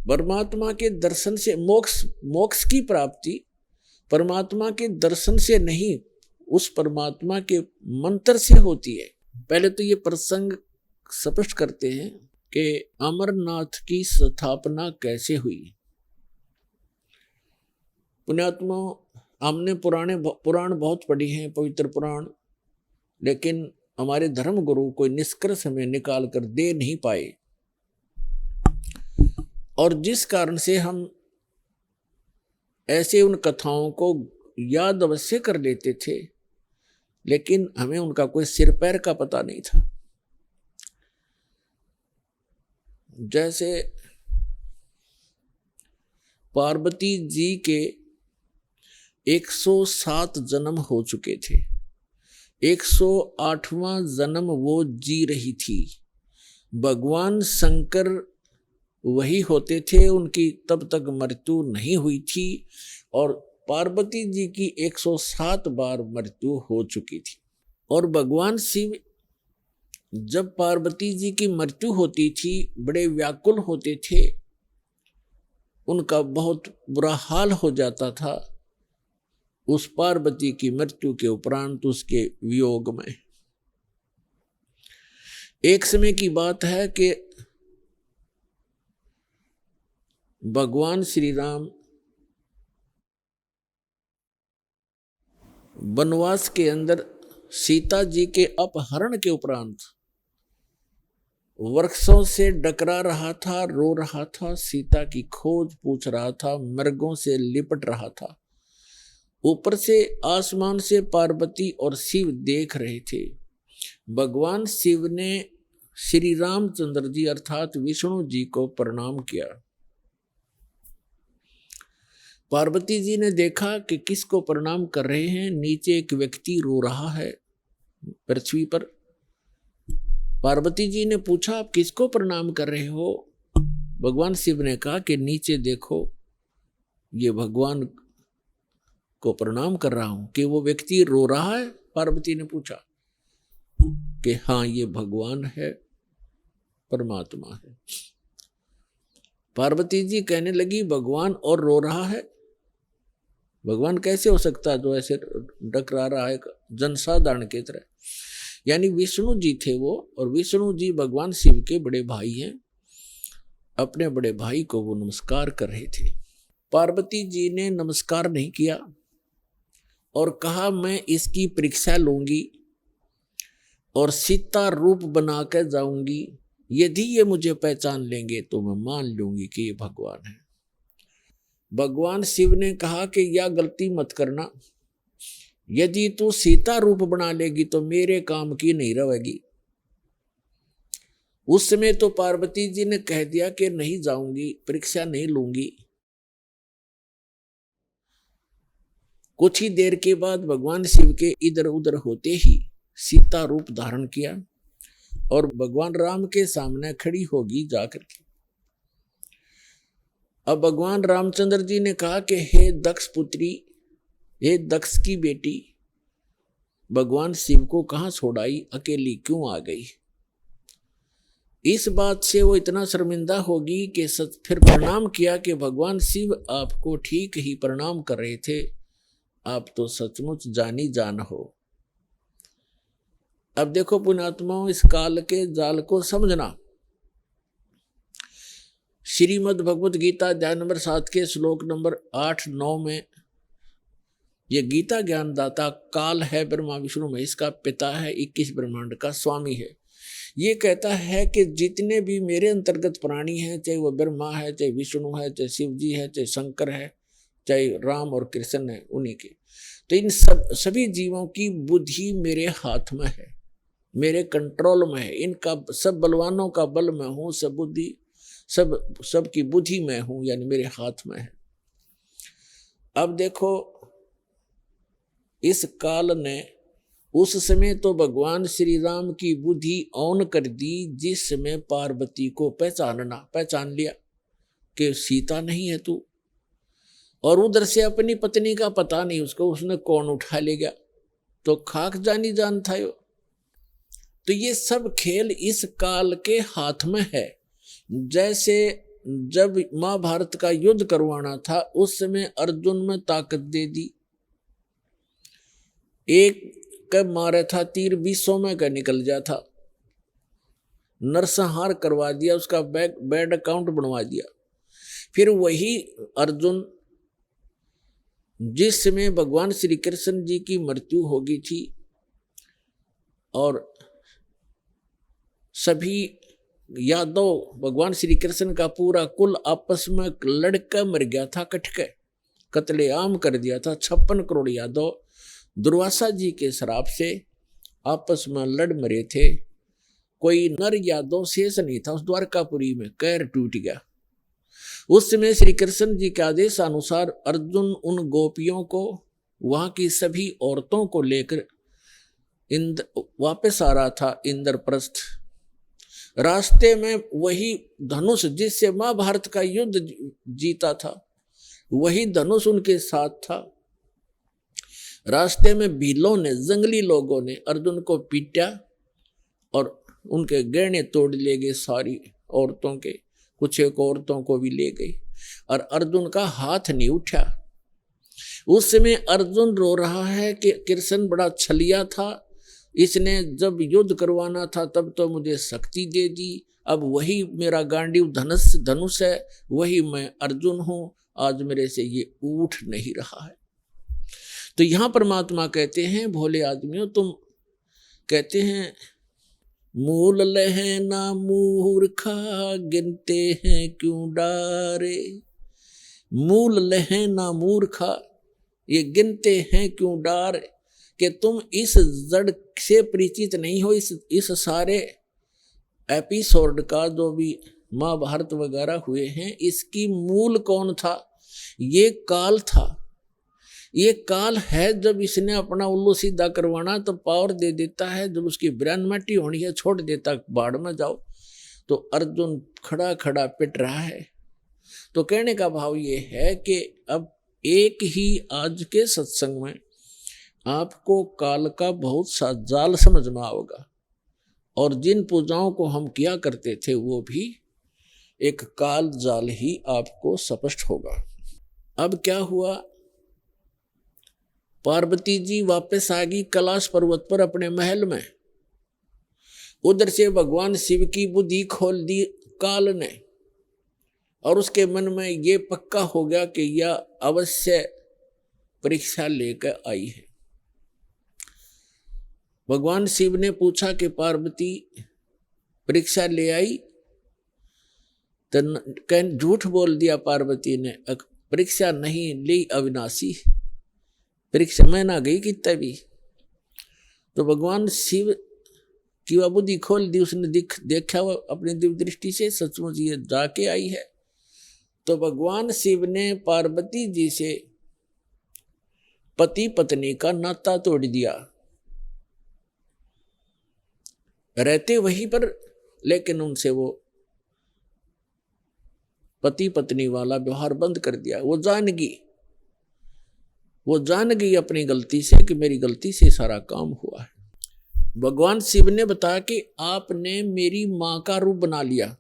परमात्मा के दर्शन से मोक्ष की प्राप्ति परमात्मा के दर्शन से नहीं, उस परमात्मा के मंत्र से होती है। पहले तो ये प्रसंग स्पष्ट करते हैं कि अमरनाथ की स्थापना कैसे हुई। पुण्यात्मा, हमने पुराण बहुत पढ़ी हैं, पवित्र पुराण, लेकिन हमारे धर्म गुरु कोई निष्कर्ष हमें निकाल कर दे नहीं पाए, और जिस कारण से हम ऐसे उन कथाओं को याद अवश्य कर लेते थे, लेकिन हमें उनका कोई सिर पैर का पता नहीं था। जैसे पार्वती जी के 107 जन्म हो चुके थे, 108वां जन्म वो जी रही थी। भगवान शंकर वही होते थे, उनकी तब तक मृत्यु नहीं हुई थी, और पार्वती जी की 107 बार मृत्यु हो चुकी थी। और भगवान शिव जब पार्वती जी की मृत्यु होती थी बड़े व्याकुल होते थे, उनका बहुत बुरा हाल हो जाता था उस पार्वती की मृत्यु के उपरांत, उसके वियोग में। एक समय की बात है कि भगवान श्री राम वनवास के अंदर सीता जी के अपहरण के उपरांत वृक्षों से डकरा रहा था, रो रहा था, सीता की खोज पूछ रहा था, मृगों से लिपट रहा था। ऊपर से आसमान से पार्वती और शिव देख रहे थे। भगवान शिव ने श्री रामचंद्र जी अर्थात विष्णु जी को प्रणाम किया। पार्वती जी ने देखा कि किसको प्रणाम कर रहे हैं। नीचे एक व्यक्ति रो रहा है पृथ्वी पर। पार्वती जी ने पूछा, आप किसको प्रणाम कर रहे हो? भगवान शिव ने कहा कि नीचे देखो, ये भगवान को प्रणाम कर रहा हूं। कि वो व्यक्ति रो रहा है? पार्वती ने पूछा कि हाँ, ये भगवान है, परमात्मा है। पार्वती जी कहने लगी, भगवान और रो रहा है? भगवान कैसे हो सकता है जो ऐसे डकरा रहा है जनसाधारण की तरह? यानी विष्णु जी थे वो, और विष्णु जी भगवान शिव के बड़े भाई हैं। अपने बड़े भाई को वो नमस्कार कर रहे थे। पार्वती जी ने नमस्कार नहीं किया और कहा, मैं इसकी परीक्षा लूंगी और सीता रूप बना कर जाऊंगी। यदि ये मुझे पहचान लेंगे तो मैं मान लूंगी कि ये भगवान है। भगवान शिव ने कहा कि यह गलती मत करना, यदि तू सीता रूप बना लेगी तो मेरे काम की नहीं रहेगी। उस समय तो पार्वती जी ने कह दिया कि नहीं जाऊंगी, परीक्षा नहीं लूंगी। कुछ ही देर के बाद भगवान शिव के इधर उधर होते ही सीता रूप धारण किया और भगवान राम के सामने खड़ी होगी जाकर के। अब भगवान रामचंद्र जी ने कहा कि हे दक्ष पुत्री, हे दक्ष की बेटी, भगवान शिव को कहाँ छोड़ाई, अकेली क्यों आ गई? इस बात से वो इतना शर्मिंदा होगी कि फिर प्रणाम किया कि भगवान शिव आपको ठीक ही प्रणाम कर रहे थे, आप तो सचमुच जानी जान हो। अब देखो पुण्यात्माओं, इस काल के जाल को समझना। श्रीमद् भगवत गीता अध्याय नंबर 7 के श्लोक नंबर 8-9 में ये गीता ज्ञानदाता काल है, ब्रह्मा विष्णु महेश का पिता है, 21 ब्रह्मांड का स्वामी है। ये कहता है कि जितने भी मेरे अंतर्गत प्राणी हैं, चाहे वो ब्रह्मा है, चाहे विष्णु है, चाहे शिव जी है, चाहे शंकर है, चाहे राम और कृष्ण है, उन्हीं के, तो इन सभी जीवों की बुद्धि मेरे हाथ में है, मेरे कंट्रोल में है। इनका सब बलवानों का बल मैं हूँ, सब बुद्धि सबकी बुद्धि में हूँ, यानी मेरे हाथ में है। अब देखो, इस काल ने उस समय तो भगवान श्री राम की बुद्धि ऑन कर दी, जिस समय पार्वती को पहचान लिया कि सीता नहीं है तू, और उधर से अपनी पत्नी का पता नहीं उसको, उसने कौन उठा ले गया, तो खाक जानी जान था यो। तो ये सब खेल इस काल के हाथ में है। जैसे जब महाभारत का युद्ध करवाना था उस समय अर्जुन में ताकत दे दी। एक कब मारा था तीर 20 में का निकल जा था, नरसंहार करवा दिया, उसका बैड अकाउंट बनवा दिया। फिर वही अर्जुन जिस समय भगवान श्री कृष्ण जी की मृत्यु हो गई थी और सभी यादव भगवान श्री कृष्ण का पूरा कुल आपस में लड़का मर गया था, कत्लेआम कर दिया था। 56 करोड़ यादव दुर्वासा जी के श्राप से आपस में लड़ मरे थे। कोई नर यादव शेष नहीं था उस द्वारकापुरी में, कैर टूट गया। उस समय श्री कृष्ण जी के आदेश अनुसार अर्जुन उन गोपियों को, वहां की सभी औरतों को लेकर वापस आ रहा था इंद्रप्रस्थ। रास्ते में वही धनुष जिससे महाभारत का युद्ध जीता था, वही धनुष उनके साथ था। रास्ते में भीलों ने, जंगली लोगों ने अर्जुन को पीटा और उनके गहने तोड़ ले गए, सारी औरतों के, कुछ एक औरतों को भी ले गई और अर्जुन का हाथ नहीं उठा। उस समय अर्जुन रो रहा है कि कृष्ण बड़ा छलिया था, इसने जब युद्ध करवाना था तब तो मुझे शक्ति दे दी, अब वही मेरा गांडीव धनुष है, वही मैं अर्जुन हूं, आज मेरे से ये उठ नहीं रहा है। तो यहां परमात्मा कहते हैं, भोले आदमियों तुम कहते हैं मूल लहे ना मूर्खा गिनते हैं क्यों डारे। मूल लहे ना मूर्खा, ये गिनते हैं क्यों डारे, कि तुम इस जड़ से परिचित नहीं हो, इस सारे एपिसोड का जो भी महाभारत वगैरह हुए हैं, इसकी मूल कौन था? ये काल था। ये काल है, जब इसने अपना उल्लू सीधा करवाना तो पावर दे देता है, जब उसकी ब्रेन मटी होनी है छोड़ देता बाढ़ में जाओ। तो अर्जुन खड़ा खड़ा पिट रहा है। तो कहने का भाव ये है कि अब एक ही आज के सत्संग में आपको काल का बहुत सा जाल समझ में आओगा, और जिन पूजाओं को हम किया करते थे वो भी एक काल जाल ही आपको स्पष्ट होगा। अब क्या हुआ, पार्वती जी वापस आ गई कैलाश पर्वत पर अपने महल में। उधर से भगवान शिव की बुद्धि खोल दी काल ने, और उसके मन में ये पक्का हो गया कि यह अवश्य परीक्षा लेकर आई है। भगवान शिव ने पूछा कि पार्वती परीक्षा ले आई? तो झूठ बोल दिया पार्वती ने, परीक्षा नहीं ली अविनाशी, परीक्षा में ना गई कितना भी। तो भगवान शिव की वह बुद्धि खोल दी, उसने देखा वो अपनी दिव्य दृष्टि से सचमुच ये जाके आई है। तो भगवान शिव ने पार्वती जी से पति पत्नी का नाता तोड़ दिया, रहते वहीं पर, लेकिन उनसे वो पति पत्नी वाला व्यवहार बंद कर दिया। वो जान गई अपनी गलती से कि मेरी गलती से सारा काम हुआ है। भगवान शिव ने बताया कि आपने मेरी मां का रूप बना लिया,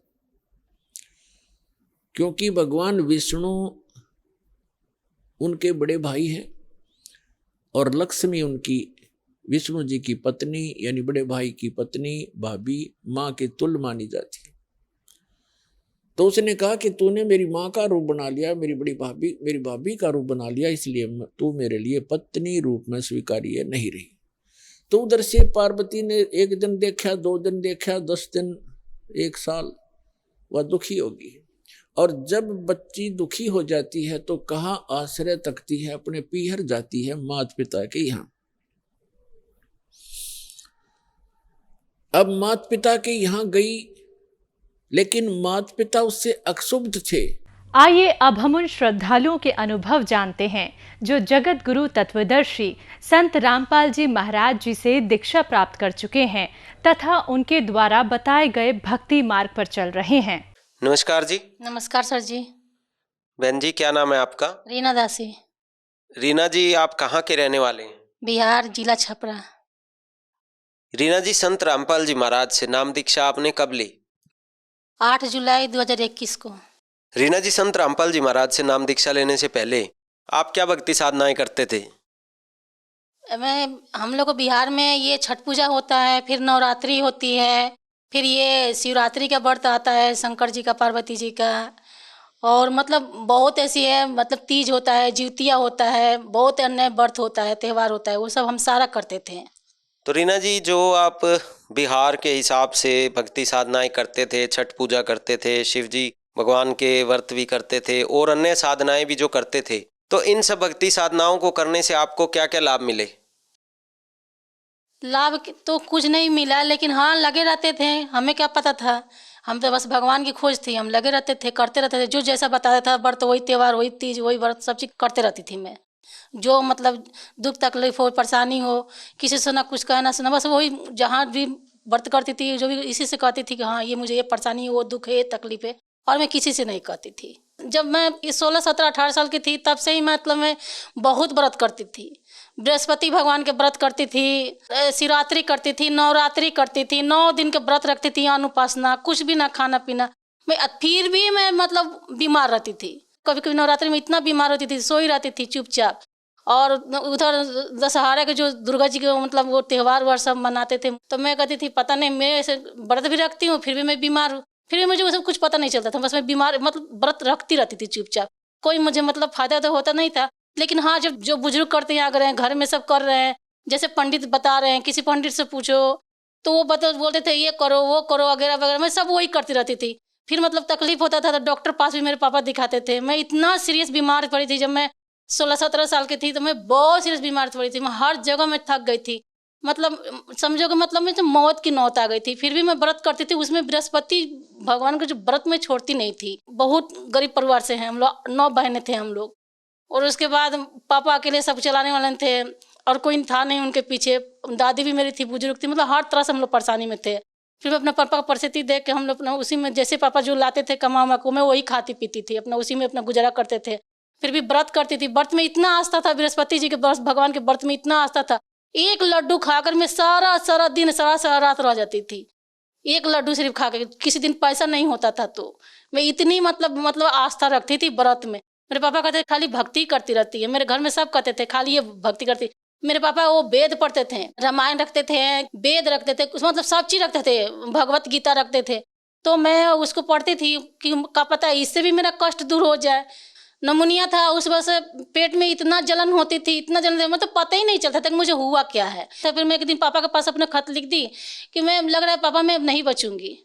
क्योंकि भगवान विष्णु उनके बड़े भाई हैं और लक्ष्मी उनकी विष्णु जी की पत्नी यानी बड़े भाई की पत्नी, भाभी, मां के तुल्य मानी जाती है। तो उसने कहा कि तूने मेरी माँ का रूप बना लिया, मेरी भाभी का रूप बना लिया, इसलिए तू मेरे लिए पत्नी रूप में स्वीकार्य नहीं रही। तो उधर से पार्वती ने एक दिन देखा, 2 दिन देखा, 10 दिन, 1 साल, वह दुखी होगी। और जब बच्ची दुखी हो जाती है तो कहाँ आश्रय तकती है, अपने पीहर जाती है माता पिता के यहाँ। अब माता पिता के यहाँ गई, लेकिन माता पिता उससे अक्षुब्ध थे। आइए अब हम उन श्रद्धालुओं के अनुभव जानते हैं जो जगत गुरु तत्वदर्शी संत रामपाल जी महाराज जी से दीक्षा प्राप्त कर चुके हैं तथा उनके द्वारा बताए गए भक्ति मार्ग पर चल रहे हैं। नमस्कार जी। नमस्कार सर जी। बहन जी, क्या नाम है आपका? रीना दासी। रीना जी, आप कहाँ के रहने वाले हैं? बिहार, जिला छपरा। रीना जी, संत रामपाल जी महाराज से नाम दीक्षा आपने कब ली? 8 जुलाई 2021 को। रीना जी, संत रामपाल जी महाराज से नाम दीक्षा लेने से पहले आप क्या भक्ति साधनाएं करते थे? हम लोग को बिहार में ये छठ पूजा होता है, फिर नवरात्रि होती है, फिर ये शिवरात्रि का व्रत आता है शंकर जी का, पार्वती जी का, और मतलब बहुत ऐसी है, मतलब तीज होता है, जितिया होता है, बहुत अन्य व्रत होता है, त्यौहार होता है, वो सब हम सारा करते थे। तो रीना जी, जो आप बिहार के हिसाब से भक्ति साधनाएं करते थे, छठ पूजा करते थे, शिव जी भगवान के व्रत भी करते थे और अन्य साधनाएं भी जो करते थे, तो इन सब भक्ति साधनाओं को करने से आपको क्या क्या लाभ मिले? लाभ तो कुछ नहीं मिला, लेकिन हाँ लगे रहते थे। हमें क्या पता था, हम तो बस भगवान की खोज थी, हम लगे रहते थे, करते रहते थे, जो जैसा बताया था व्रत, वही त्यौहार, वही तीज, वही व्रत, सब चीज़ करते रहती थी मैं। जो मतलब दुख तकलीफ हो, परेशानी हो, किसी से ना कुछ कहना सुना, बस वही जहाँ भी व्रत करती थी, जो भी इसी से कहती थी कि हाँ ये मुझे ये परेशानी है, वो दुख है, ये तकलीफ है, और मैं किसी से नहीं कहती थी। जब मैं 16, 17, 18 साल की थी, तब से ही मतलब मैं बहुत व्रत करती थी। बृहस्पति भगवान के व्रत करती थी, शिवरात्रि करती थी, नवरात्रि करती थी, 9 दिन के व्रत रखती थी, अनुपासना, कुछ भी ना खाना पीना। फिर भी मैं मतलब बीमार रहती थी। कभी कभी नवरात्रि में इतना बीमार होती थी, सोई रहती थी चुपचाप। और उधर दशहरा के जो दुर्गा जी के मतलब वो त्यौहार वार सब मनाते थे, तो मैं कहती थी पता नहीं, मैं ऐसे व्रत भी रखती हूँ, फिर भी मैं बीमार हूँ, फिर भी मुझे वो सब कुछ पता नहीं चलता था, बस मैं बीमार मतलब व्रत रखती रहती थी चुपचाप। कोई मुझे मतलब फायदा तो होता नहीं था, लेकिन हाँ जब जो बुजुर्ग करते हैं, आ रहे हैं घर में सब कर रहे हैं, जैसे पंडित बता रहे हैं, किसी पंडित से पूछो तो वो बोलते थे ये करो वो करो वगैरह वगैरह, मैं सब वही करती रहती थी। फिर मतलब तकलीफ होता था तो डॉक्टर पास भी मेरे पापा दिखाते थे। मैं इतना सीरियस बीमार पड़ी थी, जब मैं 16, 17 साल की थी तो मैं बहुत सीरियस बीमार पड़ी थी। मैं हर जगह में थक गई थी, मतलब समझो कि मतलब मुझे मौत की नौत आ गई थी। फिर भी मैं व्रत करती थी, उसमें बृहस्पति भगवान का जो व्रत में छोड़ती नहीं थी। बहुत गरीब परिवार से हैं हम लोग, 9 बहनें थे हम लोग, और उसके बाद पापा अकेले सब चलाने वाले थे और कोई था नहीं उनके पीछे। दादी भी मेरी थी, बुजुर्ग थी, मतलब हर तरह से हम लोग परेशानी में थे। फिर मैं अपने पापा का परिस्थिति देख के हम लोग अपना उसी में, जैसे पापा जो लाते थे कमा को, मैं वही खाती पीती थी, अपना उसी में अपना गुजारा करते थे। फिर भी व्रत करती थी, व्रत में इतना आस्था था, बृहस्पति जी के भगवान के व्रत में इतना आस्था था। एक लड्डू खाकर मैं सारा दिन सारा रात रह जाती थी, एक लड्डू सिर्फ खा के। किसी दिन पैसा नहीं होता था तो मैं इतनी मतलब आस्था रखती थी व्रत में। मेरे पापा कहते थे खाली भक्ति करती रहती है, मेरे घर में सब कहते थे खाली ये भक्ति करती। मेरे पापा वो वेद पढ़ते थे, रामायण रखते थे, वेद रखते थे, मतलब सब चीज रखते थे, भगवत गीता रखते थे। तो मैं उसको पढ़ती थी कि क्या पता है इससे भी मेरा कष्ट दूर हो जाए। नमूनिया था, उस वजह से पेट में इतना जलन होती थी, इतना जलन, मतलब पता ही नहीं चलता था कि मुझे हुआ क्या है। तो फिर मैं एक दिन पापा के पास अपने खत लिख दी कि मैं, लग रहा है पापा मैं नहीं बचूंगी,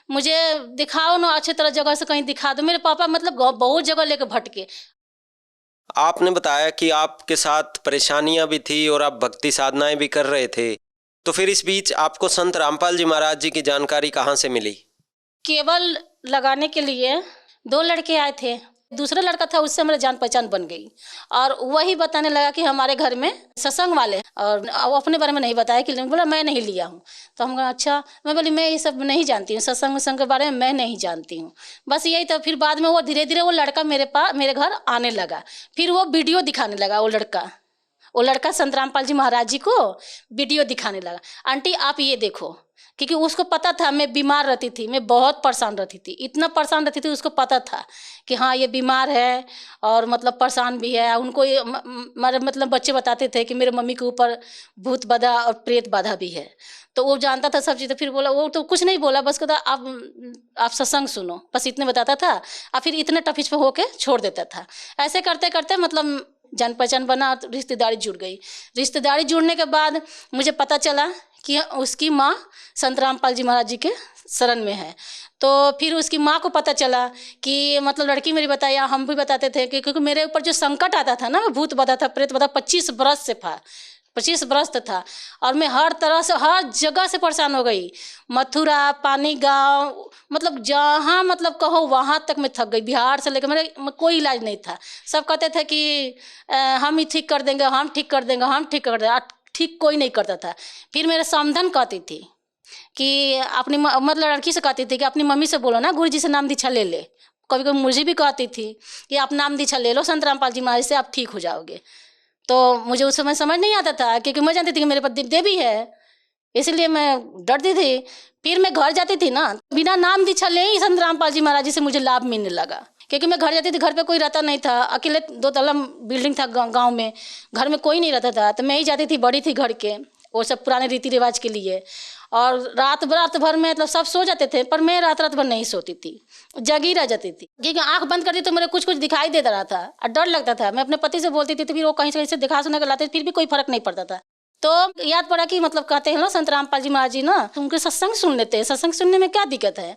मुझे दिखाओ ना, अच्छी तरह जगह से कहीं दिखा दो। मेरे पापा मतलब बहुत जगह लेकर भटके। आपने बताया कि आपके साथ परेशानियां भी थी और आप भक्ति साधनाएं भी कर रहे थे, तो फिर इस बीच आपको संत रामपाल जी महाराज जी की जानकारी कहाँ से मिली? केबल लगाने के लिए 2 लड़के आए थे, दूसरा लड़का था, उससे मेरी जान पहचान बन गई, और वही बताने लगा कि हमारे घर में सत्संग वाले, और वो अपने बारे में नहीं बताया कि, बोला मैं नहीं लिया हूँ। तो हम कहा अच्छा, मैं बोली मैं ये सब नहीं जानती हूँ, सत्संग के बारे में मैं नहीं जानती हूँ, बस यही। तो फिर बाद में वो धीरे धीरे वो लड़का मेरे घर आने लगा, फिर वो वीडियो दिखाने लगा। वो लड़का संत रामपाल जी महाराज जी को वीडियो दिखाने लगा, आंटी आप ये देखो, क्योंकि उसको पता था मैं बीमार रहती थी, मैं बहुत परेशान रहती थी, इतना परेशान रहती थी, उसको पता था कि हाँ ये बीमार है और मतलब परेशान भी है। उनको ये मतलब बच्चे बताते थे कि मेरे मम्मी के ऊपर भूत बाधा और प्रेत बाधा भी है, तो वो जानता था सब चीज़। फिर बोला, वो तो कुछ नहीं बोला, बस कहता आप सत्संग सुनो, बस इतने बताता था, और फिर इतने टफिच पे होके छोड़ देता था। ऐसे करते करते मतलब जान पहचान बना, रिश्तेदारी जुड़ गई। रिश्तेदारी जुड़ने के बाद मुझे पता चला कि उसकी माँ संत रामपाल जी महाराज जी के शरण में है। तो फिर उसकी माँ को पता चला कि मतलब लड़की मेरी बताया, हम भी बताते थे कि क्योंकि मेरे ऊपर जो संकट आता था ना, भूत बाधा था, प्रेत बाधा 25 बरस से था, 25 बरस था, और मैं हर तरह से हर जगह से परेशान हो गई। मथुरा, पानी गांव, मतलब जहाँ मतलब कहो वहाँ तक मैं थक गई। बिहार से लेकर मेरे कोई इलाज नहीं था। सब कहते थे कि हम ही ठीक कर देंगे, हम ठीक कर देंगे, हम ठीक कर देंगे, ठीक कोई नहीं करता था। फिर मेरे समधन कहती थी कि अपनी मतलब लड़की से कहती थी कि अपनी मम्मी से बोलो ना गुरुजी से नाम दीक्षा ले ले। कभी कभी मुझे भी कहती थी कि आप नाम दीक्षा ले लो संत रामपाल जी महाराज से, आप ठीक हो जाओगे। तो मुझे उस समय समझ नहीं आता था, क्योंकि मैं जानती थी कि मेरे पास देवी है, इसलिए मैं डरती थी। फिर मैं घर जाती थी ना, बिना नाम दीक्षा ले ही संत रामपाल जी महाराज जी से मुझे लाभ मिलने लगा, क्योंकि मैं घर जाती थी, घर पे कोई रहता नहीं था, अकेले 2 तल्ला बिल्डिंग था गांव में, घर में कोई नहीं रहता था, तो मैं ही जाती थी, बड़ी थी घर के, वो सब पुराने रीति रिवाज के लिए। और रात भर में मतलब सब सो जाते थे, पर मैं रात भर नहीं सोती थी, जगी रह जाती थी, क्योंकि आंख बंद करती तो मेरे कुछ दिखाई देता रहा था और डर लगता था। मैं अपने पति से बोलती थी तो फिर वो कहीं से दिखा सुना कर लाते, फिर भी कोई फर्क नहीं पड़ता था। तो याद पड़ा कि मतलब कहते हैं ना संत रामपाल जी महाराज जी ना, उनके सत्संग सुन लेते हैं, सत्संग सुनने में क्या दिक्कत है।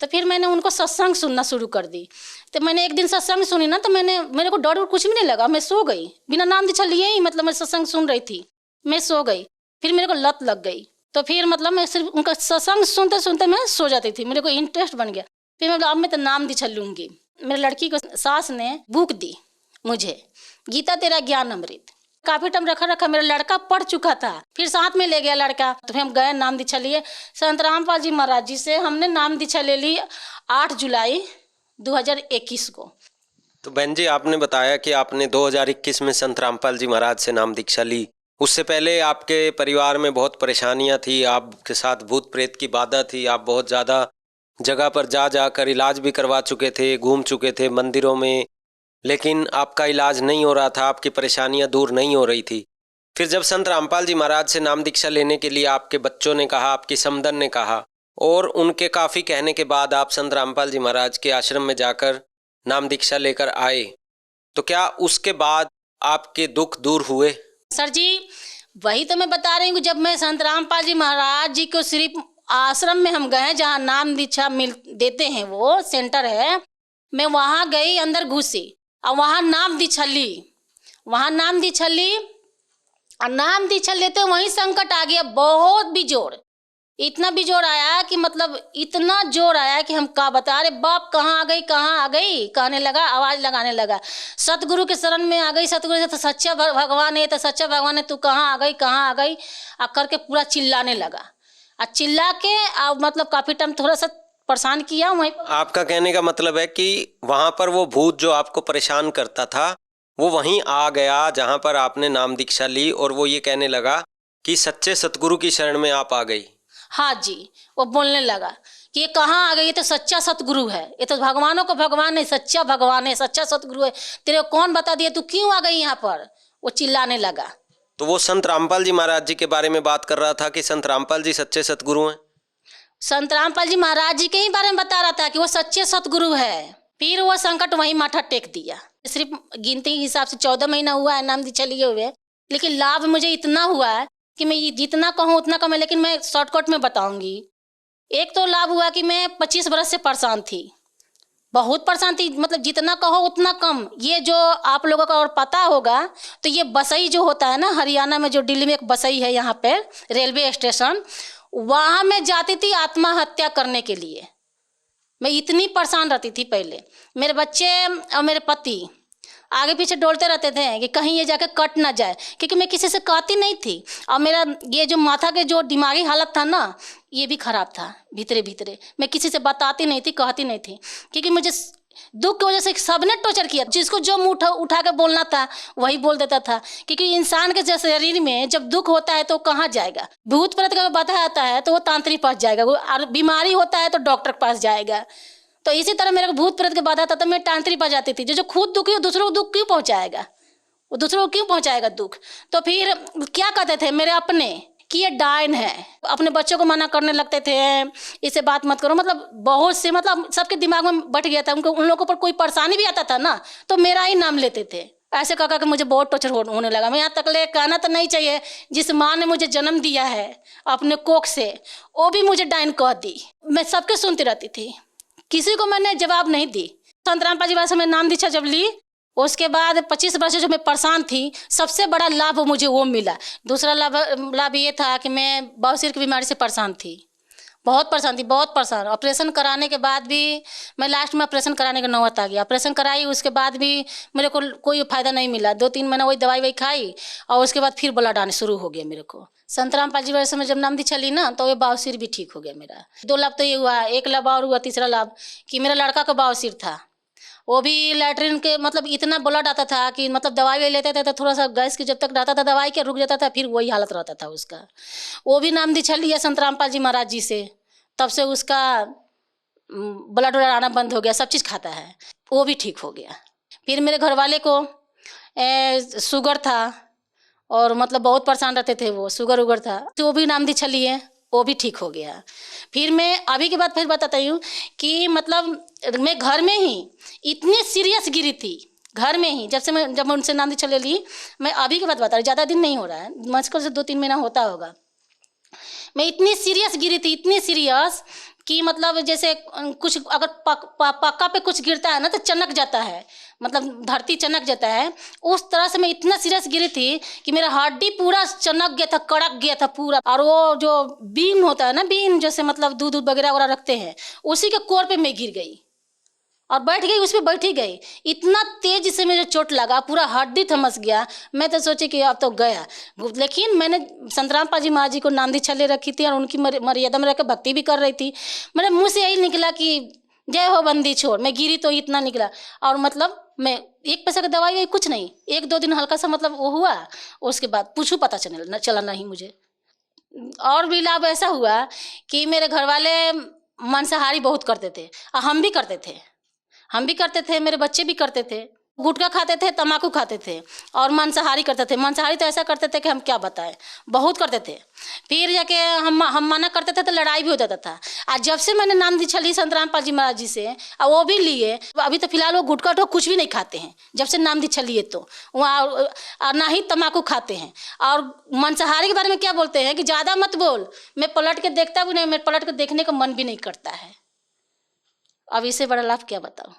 तो फिर मैंने उनको सत्संग सुनना शुरू कर दी। तो मैंने एक दिन सत्संग सुनी ना, तो मेरे को डर कुछ भी नहीं लगा, मैं सो गई बिना नाम दीक्षा लिए ही, मतलब मैं सत्संग सुन रही थी, मैं सो गई। फिर मेरे को लत लग गई, तो फिर मतलब मैं सिर्फ उनका सत्संग सुनते सुनते मैं सो जाती थी, मेरे को इंटरेस्ट बन गया। फिर मैं अब मैं तो नाम दीक्षा लूँगी। मेरी लड़की को सास ने बुक दी मुझे, गीता तेरा ज्ञान अमृत, काफी टाइम रखा मेरा लड़का पढ़ चुका था, फिर साथ में ले गया लड़का, तो फिर हम गए नाम दीक्षा लिए। संत रामपाल जी महाराज जी से हमने नाम दीक्षा ले ली 8 जुलाई 2021 को। तो बहन जी, आपने बताया कि आपने 2021 में संत रामपाल जी महाराज से नाम दीक्षा ली। उससे पहले आपके परिवार में बहुत परेशानियां थी, आपके साथ भूत प्रेत की बाधा थी, आप बहुत ज़्यादा जगह पर जाकर इलाज भी करवा चुके थे, घूम चुके थे मंदिरों में, लेकिन आपका इलाज नहीं हो रहा था, आपकी परेशानियां दूर नहीं हो रही थी। फिर जब संत रामपाल जी महाराज से नाम दीक्षा लेने के लिए आपके बच्चों ने कहा, आपकी समदन ने कहा, और उनके काफ़ी कहने के बाद आप संत रामपाल जी महाराज के आश्रम में जाकर नाम दीक्षा लेकर आए, तो क्या उसके बाद आपके दुख दूर हुए? सर जी, वही तो मैं बता रही हूँ, जब मैं संत रामपाल जी महाराज जी को सिर्फ आश्रम में हम गए जहाँ नाम दीक्षा देते हैं, वो सेंटर है, मैं वहाँ गई, अंदर घुसी और वहाँ नाम दीक्षा ली, और नाम दीक्षा लेते वहीं संकट आ गया, बहुत बेजोर, इतना बेजोर आया कि मतलब इतना जोर आया कि हम क्या बता रहे, बाप कहाँ आ गई कहने लगा, आवाज़ लगाने लगा, सतगुरु के शरण में आ गई, सतगुरु से तो सच्चा भगवान है, तो सच्चा भगवान है, तू कहाँ आ गई आ करके पूरा चिल्लाने लगा, और चिल्ला के मतलब काफ़ी टाइम थोड़ा सा परेशान किया। वहीं आपका कहने का मतलब है कि वहाँ पर वो भूत जो आपको परेशान करता था वो वहीं आ गया जहाँ पर आपने नाम दीक्षा ली, और वो ये कहने लगा कि सच्चे सतगुरु की शरण में आप आ गई। हाँ जी, वो बोलने लगा कि ये कहाँ आ गई, ये तो सच्चा सतगुरु है, ये तो भगवानों का भगवान है, सच्चा भगवान है, सच्चा सतगुरु है, तेरे को कौन बता दिया, तू क्यों आ गई यहाँ पर, वो चिल्लाने लगा। तो वो संत रामपाल जी महाराज जी के बारे में बात कर रहा था कि संत रामपाल जी सच्चे सतगुरु हैं? संत रामपाल जी महाराज जी के ही बारे में बता रहा था कि वो सच्चे सतगुरु है। फिर वो संकट वहीं माथा टेक दिया। सिर्फ गिनती के हिसाब से 14 महीना हुआ है नाम दीक्षा लिए हुए, लेकिन लाभ मुझे इतना हुआ है कि मैं जितना कहूँ उतना कम है, लेकिन मैं शॉर्टकट में बताऊंगी। एक तो लाभ हुआ कि मैं 25 बरस से परेशान थी, बहुत परेशान थी, मतलब जितना कहो उतना कम। ये जो आप लोगों का और पता होगा तो ये बसई जो होता है ना, हरियाणा में जो दिल्ली में एक बसई है, यहाँ पे रेलवे स्टेशन, वहाँ मैं जाती थी आत्महत्या करने के लिए। मैं इतनी परेशान रहती थी पहले। मेरे बच्चे और मेरे पति आगे पीछे डोलते रहते थे कि कहीं ये जाके कट ना जाए, क्योंकि मैं किसी से कहती नहीं थी। और मेरा ये जो माथा के जो दिमागी हालत था ना, ये भी खराब था भीतरे भीतरे। मैं किसी से बताती नहीं थी, कहती नहीं थी, क्योंकि मुझे दुख की वजह से सबने टॉर्चर किया। जिसको जो मुँह उठा के बोलना था वही बोल देता था, क्योंकि इंसान के जैसे शरीर में जब दुख होता है तो कहाँ जाएगा। भूत प्रेत का बाधा आता है तो वो तांत्रिक पास जाएगा, और बीमारी होता है तो डॉक्टर के पास जाएगा। तो इसी तरह मेरे को भूत प्रेत के बाधा था तो मैं तांत्रिक पास जाती थी। जो खुद दुखी हो दूसरों को दुख क्यों पहुँचाएगा, वो दूसरों को क्यों पहुँचाएगा दुख। तो फिर क्या कहते थे मेरे अपने कि ये डायन है, अपने बच्चों को मना करने लगते थे, इसे बात मत करो। मतलब बहुत से, मतलब सबके दिमाग में बैठ गया था। उनको उन लोगों पर कोई परेशानी भी आता था ना तो मेरा ही नाम लेते थे। ऐसे कह के मुझे बहुत टॉर्चर होने लगा। मैं यहाँ तक ले कहना तो नहीं चाहिए, जिस माँ ने मुझे जन्म दिया है अपने कोख से, वो भी मुझे डायन कह दी। मैं सबके सुनती रहती थी, किसी को मैंने जवाब नहीं दी। संत रामपाल जी से मैं नाम दीक्षा जब ली, उसके बाद 25 वर्ष जो मैं परेशान थी, सबसे बड़ा लाभ मुझे वो मिला। दूसरा लाभ ये था कि मैं बवासीर की बीमारी से परेशान थी, बहुत परेशान थी, बहुत परेशान। ऑपरेशन कराने के बाद भी मैं लास्ट में ऑपरेशन कराने का नौबत आ गया। ऑपरेशन कराई, उसके बाद भी मेरे को कोई फ़ायदा नहीं मिला। 2-3 महीना वही दवाई खाई और उसके बाद फिर ब्लड आने शुरू हो गया मेरे को। संत रामपाल जी वैसे में जब नाम दीक्षा ली ना तो ये बवासीर भी ठीक हो गया मेरा। 2 लाभ तो ये हुआ, एक लाभ और हुआ, तीसरा लाभ कि मेरा लड़का का बवासीर था, वो भी लैट्रिन के मतलब इतना ब्लड आता था कि मतलब दवाई लेते थे तो थोड़ा सा गैस की जब तक रहता था दवाई के रुक जाता था, फिर वही हालत रहता था उसका। वो भी नाम दीक्षा लिया संत रामपाल जी महाराज जी से, तब से उसका ब्लड वलड आना बंद हो गया, सब चीज़ खाता है, वो भी ठीक हो गया। फिर मेरे घर वाले को शुगर था और मतलब बहुत परेशान रहते थे, वो शुगर उगर था, तो वो भी नाम दी लिए, वो भी ठीक हो गया। फिर मैं अभी की बात फिर बताती हूँ कि मतलब मैं घर में ही इतनी सीरियस गिरी थी, घर में ही जब मैं उनसे नाम दी छले ली, मैं अभी की बात बता रही, ज़्यादा दिन नहीं हो रहा है, मुश्किल से 2-3 महीना होता होगा। मैं इतनी सीरियस गिरी थी, इतनी सीरियस कि मतलब जैसे कुछ अगर पक्का पे कुछ गिरता है ना तो चनक जाता है, मतलब धरती चनक जाता है, उस तरह से मैं इतना सीरियस गिरी थी कि मेरा हड्डी पूरा चनक गया था, कड़क गया था पूरा। और वो जो बीन होता है ना, बीन जैसे मतलब दूध वगैरह वगैरह रखते हैं, उसी के कोर पे मैं गिर गई और बैठ गई, उस पर बैठ ही गई। इतना तेज से मुझे चोट लगा, पूरा हड्डी थमस गया। मैं तो सोची कि अब तो गया, लेकिन मैंने संत रामपाल जी महाराज जी को नाम दी छले रखी थी और उनकी मर्यादा में रहकर भक्ति भी कर रही थी। मेरे मुँह से यही निकला कि जय हो बंदी छोड़। मैं गिरी तो इतना निकला, और मतलब मैं 1 पैसा का दवाई कुछ नहीं, 1-2 दिन हल्का सा मतलब वो हुआ, उसके बाद पूछू पता चला नहीं मुझे। और भी लाभ ऐसा हुआ कि मेरे घर वाले मांसाहारी बहुत करते थे, और हम भी करते थे, मेरे बच्चे भी करते थे। गुटखा खाते थे, तम्बाकू खाते थे और मांसाहारी करते थे। मांसाहारी तो ऐसा करते थे कि हम क्या बताएं, बहुत करते थे। फिर जाके हम मना करते थे तो लड़ाई भी हो जाता था। आज जब से मैंने नाम दी छली संत रामपाल जी महाराज जी से, और वो भी लिए, अभी तो फिलहाल वो गुटखा तो कुछ भी नहीं खाते हैं जब से नाम दी छली है, तो वहाँ ना ही तम्बाकू खाते हैं। और मांसाहारी के बारे में क्या बोलते हैं कि ज़्यादा मत बोल, मैं पलट के देखता भी नहीं, मैं पलट के देखने का मन भी नहीं करता है। अब इससे बड़ा लाभ क्या बताऊँ।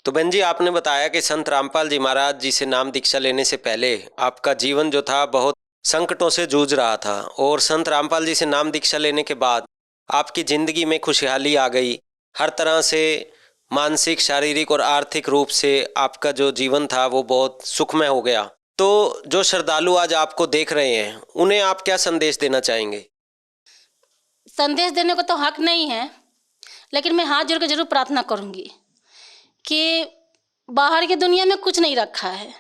तो बहन जी, आपने बताया कि संत रामपाल जी महाराज जी से नाम दीक्षा लेने से पहले आपका जीवन जो था बहुत संकटों से जूझ रहा था, और संत रामपाल जी से नाम दीक्षा लेने के बाद आपकी ज़िंदगी में खुशहाली आ गई। हर तरह से मानसिक, शारीरिक और आर्थिक रूप से आपका जो जीवन था वो बहुत सुखमय हो गया। तो जो श्रद्धालु आज आपको देख रहे हैं, उन्हें आप क्या संदेश देना चाहेंगे? संदेश देने को तो हक नहीं है, लेकिन मैं हाथ जोड़ के जरूर प्रार्थना करूँगी कि बाहर की दुनिया में कुछ नहीं रखा है,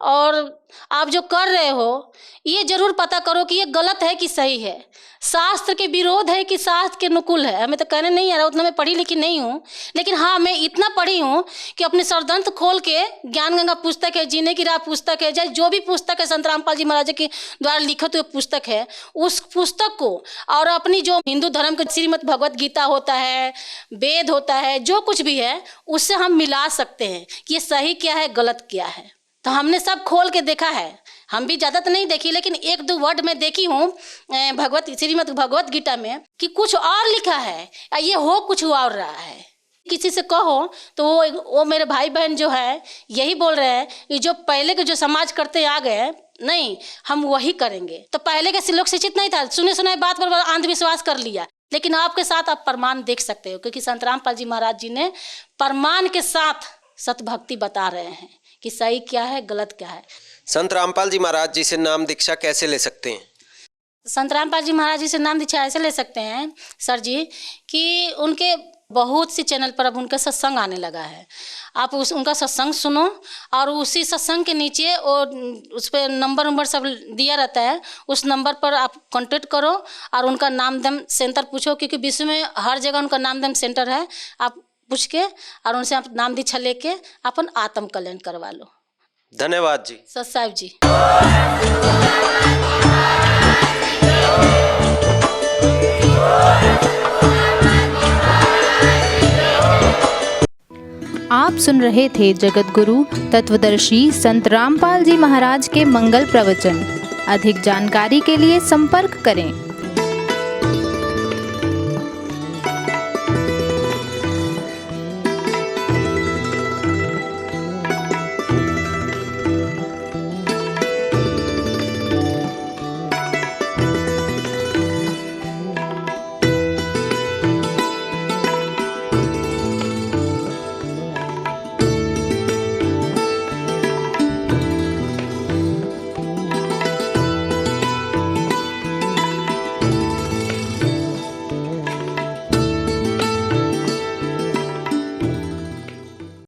और आप जो कर रहे हो ये जरूर पता करो कि ये गलत है कि सही है, शास्त्र के विरोध है कि शास्त्र के अनुकूल है। हमें तो कहने नहीं आ रहा, उतना मैं पढ़ी लिखी नहीं हूँ, लेकिन हाँ मैं इतना पढ़ी हूँ कि अपने सरदंत खोल के ज्ञान गंगा पुस्तक है, जीने की राह पुस्तक है, जो भी पुस्तक है संत रामपाल जी महाराज के द्वारा लिखित हुए पुस्तक है, उस पुस्तक को और अपनी जो हिंदू धर्म के श्रीमद् भगवत गीता होता है, वेद होता है, जो कुछ भी है, उससे हम मिला सकते हैं कि ये सही क्या है, गलत क्या है। तो हमने सब खोल के देखा है, हम भी ज़्यादा तो नहीं देखी, लेकिन 1-2 वर्ड में देखी हूँ श्रीमद् भगवत गीता में कि कुछ और लिखा है, ये हो कुछ और रहा है। किसी से कहो तो वो मेरे भाई बहन जो है यही बोल रहे हैं कि जो पहले के जो समाज करते आ गए, नहीं हम वही करेंगे। तो पहले के लोग शिक्षित नहीं था, सुने सुनाए बात पर अंधविश्वास कर लिया, लेकिन आपके साथ आप प्रमाण देख सकते हो, क्योंकि संत रामपाल जी महाराज जी ने प्रमाण के साथ सतभक्ति बता रहे हैं कि सही क्या है, गलत क्या है। संत रामपाल जी महाराज जी से नाम दीक्षा कैसे ले सकते हैं? संत रामपाल जी महाराज जी से नाम दीक्षा ऐसे ले सकते हैं सर जी कि उनके बहुत सी चैनल पर अब उनका सत्संग आने लगा है। आप उनका सत्संग सुनो, और उसी सत्संग के नीचे और उस पर नंबर सब दिया रहता है, उस नंबर पर आप कांटेक्ट करो और उनका नामधम सेंटर पूछो, क्योंकि विश्व में हर जगह उनका नामधम सेंटर है। आप पूछ के और उनसे आप नाम दीक्षा लेके अपन आत्म कल्याण करवा लो। धन्यवाद जी। सत साहिब जी। आप सुन रहे थे जगत गुरु तत्वदर्शी संत रामपाल जी महाराज के मंगल प्रवचन। अधिक जानकारी के लिए संपर्क करें।